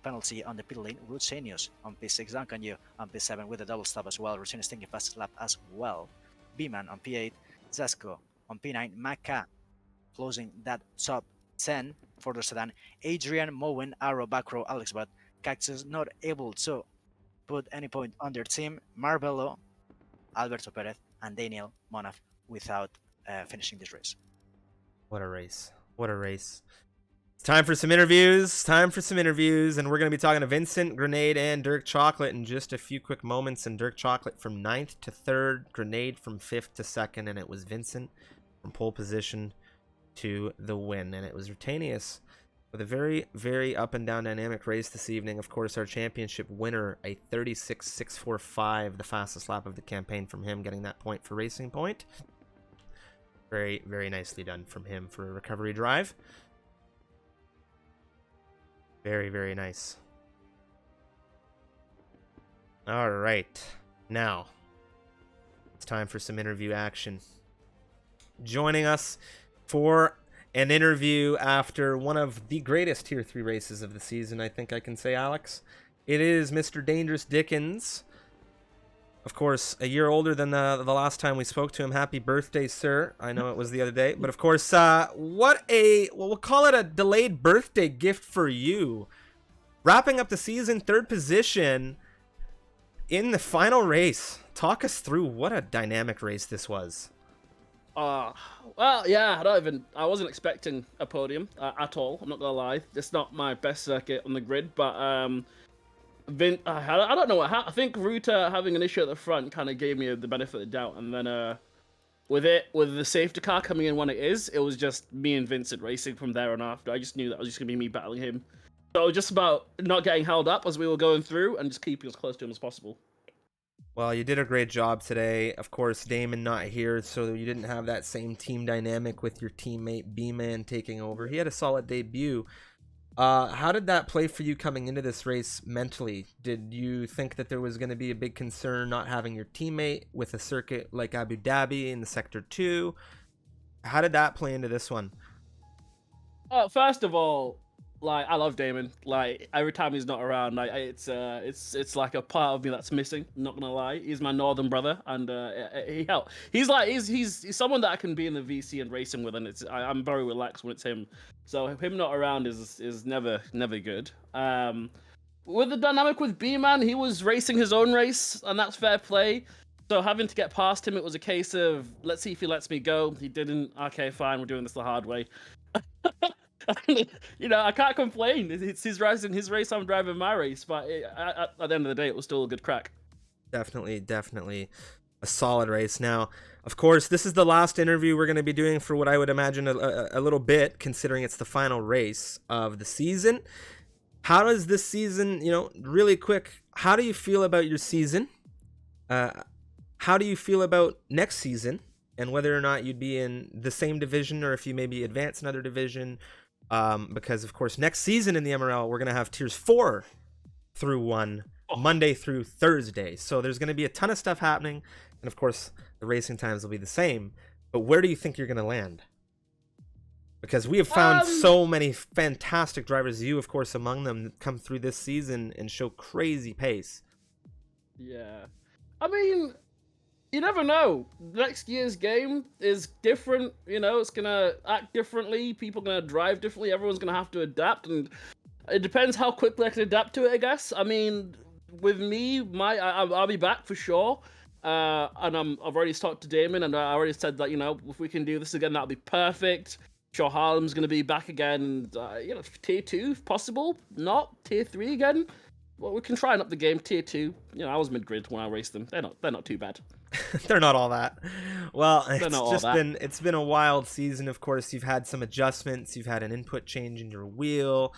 B: penalty on the pit lane. Rutenius on P6. Duncan Yu on P7 with a double stop as well. Rutenius taking fast lap as well. B-Man on P8. Zesco on P9. Maka closing that top 10 for the sedan. Adrian, Moen, Arrow, back row, Alex Butt. Cactus not able to put any point on their team. Marbello, Alberto Perez, and Daniel Monaf without finishing this race.
A: What a race. What a race. It's time for some interviews. And we're going to be talking to Vincent, Grenade, and Dirk Chocolate in just a few quick moments. And Dirk Chocolate from 9th to 3rd, Grenade from 5th to 2nd, and it was Vincent from pole position to the win. And it was Rutanius with a very up and down dynamic race this evening. Of course, our championship winner, a 36.645, the fastest lap of the campaign from him, getting that point for Racing Point. Very nicely done from him for a recovery drive. Very nice. All right, now it's time for some interview action. Joining us for an interview after one of the greatest Tier 3 races of the season, I think I can say, Alex. It is Mr. Dangerous Dickens. Of course, a year older than the last time we spoke to him. Happy birthday, sir. I know it was the other day. But of course, we'll call it a delayed birthday gift for you. Wrapping up the season, 3rd position in the final race. Talk us through what a dynamic race this was.
C: Well, yeah, I wasn't expecting a podium at all. I'm not gonna lie. It's not my best circuit on the grid, but I don't know what I think Ruta having an issue at the front kind of gave me the benefit of the doubt, and then with the safety car coming in when it was just me and Vincent racing from there on after. I just knew that was just gonna be me battling him. So it was just about not getting held up as we were going through and just keeping as close to him as possible.
A: Well, you did a great job today. Of course, Damon not here, so you didn't have that same team dynamic with your teammate B-Man taking over. He had a solid debut. How did that play for you coming into this race mentally? Did you think that there was going to be a big concern not having your teammate with a circuit like Abu Dhabi in the Sector 2? How did that play into this one?
C: First of all, like I love Damon. Like every time he's not around, like it's like a part of me that's missing. I'm not gonna lie, he's my northern brother, and he helped. He's someone that I can be in the VC and racing with, and I'm very relaxed when it's him. So him not around is never good. With the dynamic with B-Man, he was racing his own race, and that's fair play. So having to get past him, it was a case of let's see if he lets me go. He didn't. Okay, fine, we're doing this the hard way. I can't complain. It's his race, and his race. I'm driving my race, but at the end of the day, it was still a good crack.
A: Definitely a solid race. Now, of course, this is the last interview we're going to be doing for what I would imagine a little bit, considering it's the final race of the season. How does this season, really quick, how do you feel about your season? How do you feel about next season? And whether or not you'd be in the same division or if you maybe advance another division. Because, of course, next season in the MRL, we're going to have tiers 4 through 1, Monday through Thursday. So there's going to be a ton of stuff happening. And, of course, the racing times will be the same. But where do you think you're going to land? Because we have found so many fantastic drivers, you, of course, among them, that come through this season and show crazy pace.
C: Yeah. I mean, you never know. Next year's game is different. It's going to act differently. People are going to drive differently. Everyone's going to have to adapt. And it depends how quickly I can adapt to it, I guess. I mean, with me, I'll be back for sure. And I've already talked to Damon, and I already said that, if we can do this again, that'll be perfect. Sure, Harlem's going to be back again. Tier 2, if possible. Not Tier 3 again. Well, we can try and up the game. Tier 2. I was mid-grid when I raced them. They're not too bad.
A: They're not all that. Well, it's been a wild season. Of course, you've had some adjustments. You've had an input change in your wheel.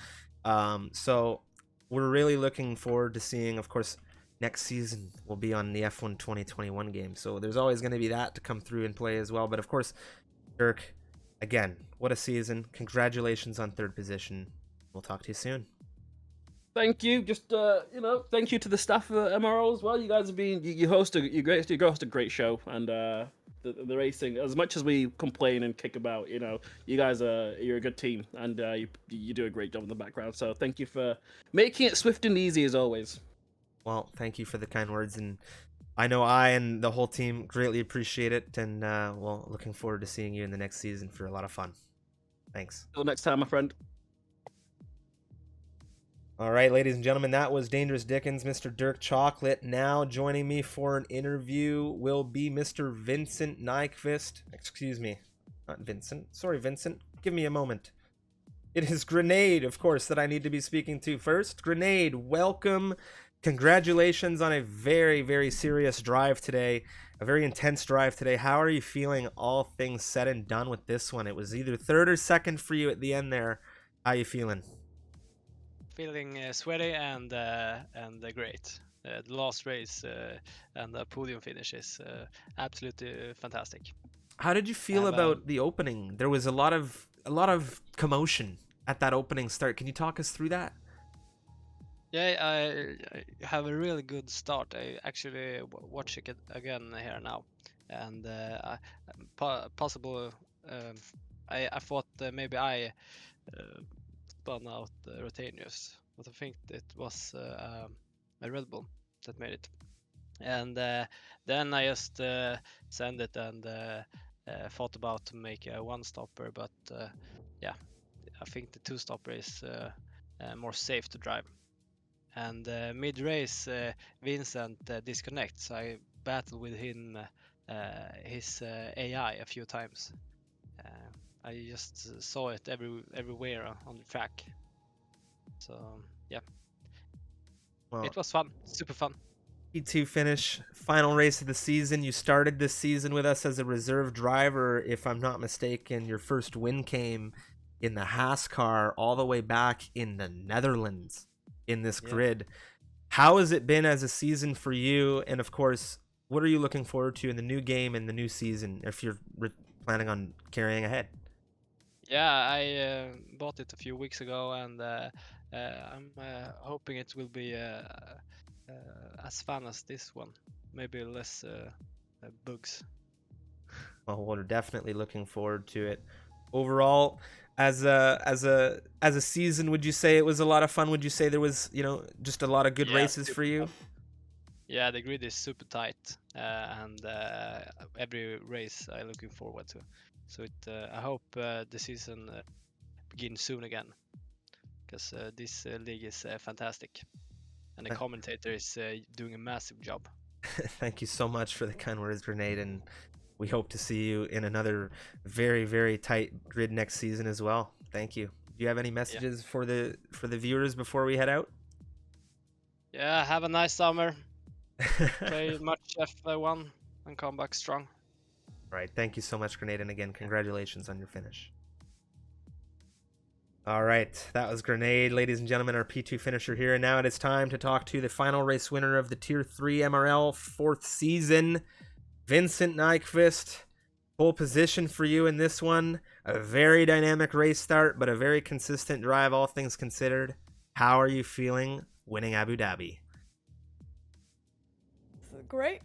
A: So we're really looking forward to seeing, of course, next season will be on the F1 2021 game. So there's always going to be that to come through and play as well. But of course, Dirk, again, what a season. Congratulations on 3rd position. We'll talk to you soon.
C: Thank you. Just thank you to the staff of MRO as well. You guys have been you host a great show, and the racing. As much as we complain and kick about, you guys you're a good team, and you do a great job in the background. So thank you for making it swift and easy as always.
A: Well, thank you for the kind words, and I know I and the whole team greatly appreciate it. And looking forward to seeing you in the next season for a lot of fun. Thanks.
C: Till next time, my friend.
A: All right, ladies and gentlemen, that was Dangerous Dickens, Mr. Dirk Chocolate. Now joining me for an interview will be Mr. Vincent Nyquist. Excuse me, not Vincent. Sorry, Vincent. Give me a moment. It is Grenade, of course, that I need to be speaking to first. Grenade, welcome. Congratulations on a very, very serious drive today, a very intense drive today. How are you feeling, all things said and done with this one? It was either 3rd or 2nd for you at the end there. How are you feeling?
D: Feeling sweaty and great. The last race and the podium finish is absolutely fantastic.
A: How did you feel about the opening? There was a lot of commotion at that opening start. Can you talk us through that?
D: Yeah, I have a really good start. I actually watch it again here now, and possible. I thought maybe I spun out Rotanius, but I think it was a Red Bull that made it. And then I just sent it and thought about to make a 1-stopper, but yeah, I think the 2-stopper is more safe to drive. And mid-race, Vincent disconnects. I battled with him, his AI a few times. I just saw it everywhere on the track. So yeah.
A: Well,
D: It was fun, super fun.
A: P2 finish, final race of the season. You started this season with us as a reserve driver, if I'm not mistaken. Your first win came in the Haas car all the way back in the Netherlands in this
D: Yeah.
A: grid. How has it been as a season for you? And of course, what are you looking forward to in the new game and the new season if you're planning on carrying ahead?
D: Yeah, I bought it a few weeks ago, and I'm hoping it will be as fun as this one. Maybe less bugs.
A: Well, we're definitely looking forward to it. Overall, as a season, would you say it was a lot of fun? Would you say there was, just a lot of good
D: Yeah,
A: races
D: super
A: for you?
D: fun. Yeah, the grid is super tight, and every race I'm looking forward to. So I hope the season begins soon again, because this league is fantastic, and the commentator is doing a massive job.
A: Thank you so much for the kind words, Grenade, and we hope to see you in another very, very tight grid next season as well. Thank you. Do you have any messages for the viewers before we head out?
D: Yeah, have a nice summer. Play much F1 and come back strong.
A: All right. Thank you so much, Grenade, and again, congratulations on your finish. All right, that was Grenade, ladies and gentlemen, our P2 finisher here. And now it is time to talk to the final race winner of the Tier 3 MRL 4th season, Vincent Nyquist. Pole position for you in this one. A very dynamic race start, but a very consistent drive, all things considered. How are you feeling winning Abu Dhabi?
E: Great.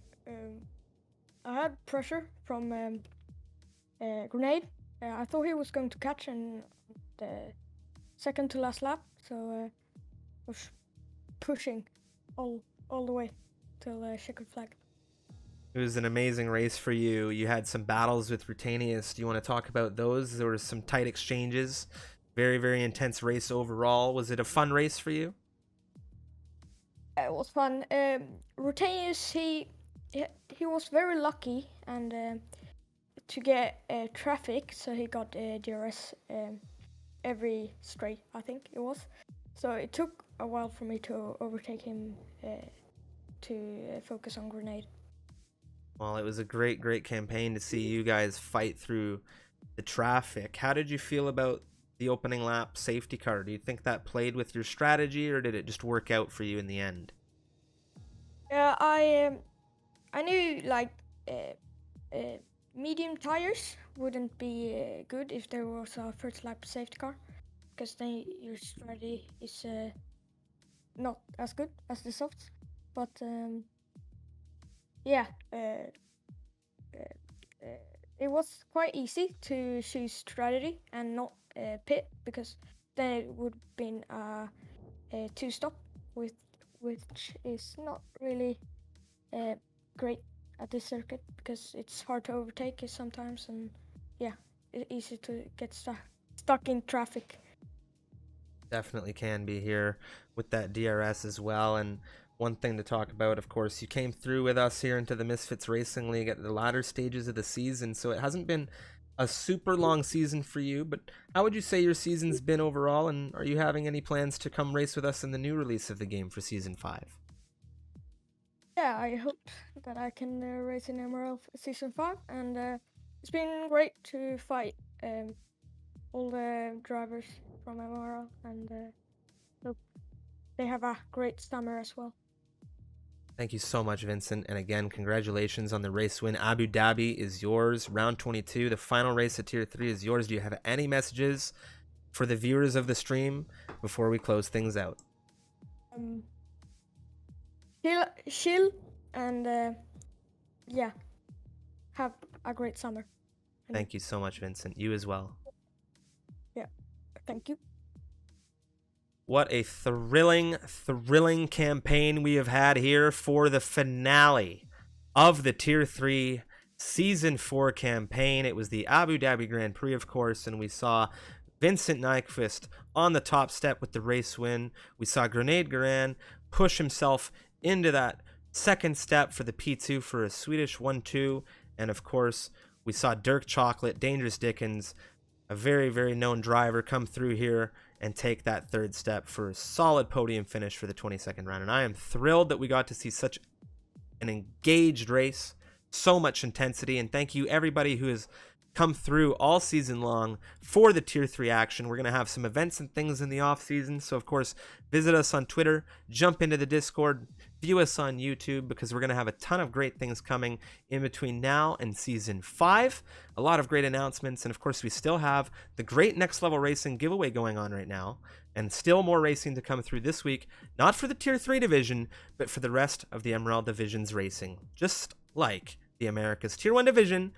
E: I had pressure from Grenade. I thought he was going to catch in the second to last lap, so was pushing all the way till checkered flag.
A: It was an amazing race for you. You had some battles with Rutanius. Do you want to talk about those? There were some tight exchanges. Very, very intense race overall. Was it a fun race for you?
E: It was fun. Rutanius, he was very lucky and to get traffic, so he got DRS every straight, I think it was. So it took a while for me to overtake him to focus on Grenade.
A: Well, it was a great, great campaign to see you guys fight through the traffic. How did you feel about the opening lap safety car? Do you think that played with your strategy, or did it just work out for you in the end?
E: Yeah, I knew like medium tires wouldn't be good if there was a first lap safety car, because then your strategy is not as good as the softs. But yeah, it was quite easy to choose strategy and not pit, because then it would have been a two-stop, which is not really great at this circuit, because it's hard to overtake it sometimes, and yeah, it's easy to get stuck in traffic.
A: Definitely can be here with that DRS as well. And one thing to talk about, of course, you came through with us here into the Misfits Racing League at the latter stages of the season, so it hasn't been a super long season for you, but how would you say your season's been overall, and are you having any plans to come race with us in the new release of the game for Season 5?
E: Yeah, I hope that I can race in MRL Season 5, and it's been great to fight all the drivers from MRL, and hope they have a great summer as well.
A: Thank you so much, Vincent, and again, congratulations on the race win. Abu Dhabi is yours. Round 22, the final race of Tier 3 is yours. Do you have any messages for the viewers of the stream before we close things out?
E: Chill, and yeah, have a great summer.
A: Thank you so much, Vincent. You as well.
E: Yeah, thank you.
A: What a thrilling campaign we have had here for the finale of the Tier 3 Season 4 campaign. It was the Abu Dhabi Grand Prix, of course, and we saw Vincent Nyquist on the top step with the race win. We saw Grenade Garan push himself into that second step for the P2 for a Swedish 1-2. And of course, we saw Dirk Chocolate, Dangerous Dickens, a very, very known driver, come through here and take that third step for a solid podium finish for the 22nd round. And I am thrilled that we got to see such an engaged race, so much intensity, and thank you everybody who has come through all season long for the Tier 3 action. We're going to have some events and things in the off season, so of course visit us on Twitter, jump into the Discord, view us on YouTube, because we're going to have a ton of great things coming in between now and Season 5. A lot of great announcements, and of course we still have the great Next Level Racing giveaway going on right now, and still more racing to come through this week, not for the Tier 3 division, but for the rest of the Emerald Division's racing, just like the Americas Tier 1 division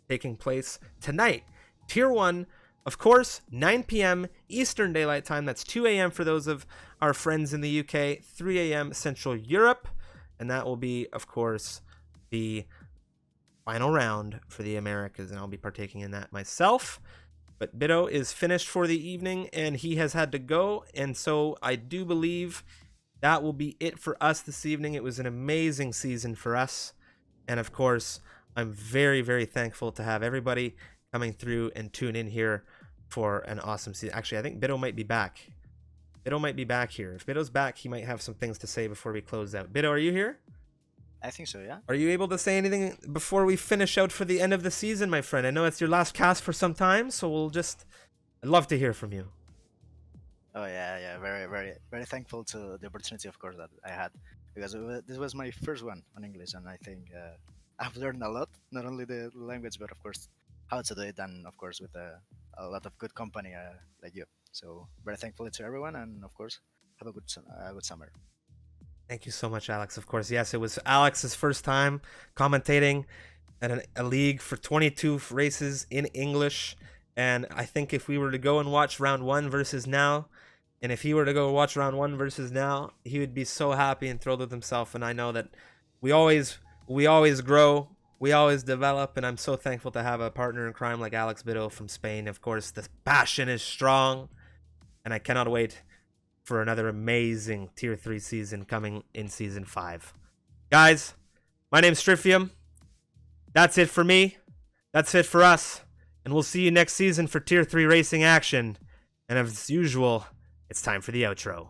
A: taking place tonight. Tier 1, of course, 9 p.m. Eastern Daylight Time. That's 2 a.m. for those of our friends in the UK, 3 a.m. Central Europe. And that will be, of course, the final round for the Americas, and I'll be partaking in that myself. But Bito is finished for the evening, and he has had to go, and so I do believe that will be it for us this evening. It was an amazing season for us, and of course, I'm very, very thankful to have everybody coming through and tune in here for an awesome season. Actually, I think Bito might be back. Bito might be back here. If Bito's back, he might have some things to say before we close out. Bito, are you here?
B: I think so, yeah.
A: Are you able to say anything before we finish out for the end of the season, my friend? I know it's your last cast for some time, so I'd love to hear from you.
B: Oh yeah, very, very, very thankful to the opportunity, of course, that I had, because this was my first one on English, and I think I've learned a lot, not only the language, but of course how to do it, and of course with a lot of good company like you. So very thankful to everyone, and of course have a good summer.
A: Thank you so much, Alex. Of course, yes, it was Alex's first time commentating at a league for 22 races in English, and I think if we were to go and watch round 1 versus now, and if he were to go watch round 1 versus now, he would be so happy and thrilled with himself. And I know that we always grow, we always develop, and I'm so thankful to have a partner in crime like Alex Bito from Spain. Of course, the passion is strong, and I cannot wait for another amazing Tier 3 season coming in Season 5. Guys, my name's Strifium. That's it for me. That's it for us. And we'll see you next season for Tier 3 racing action. And as usual, it's time for the outro.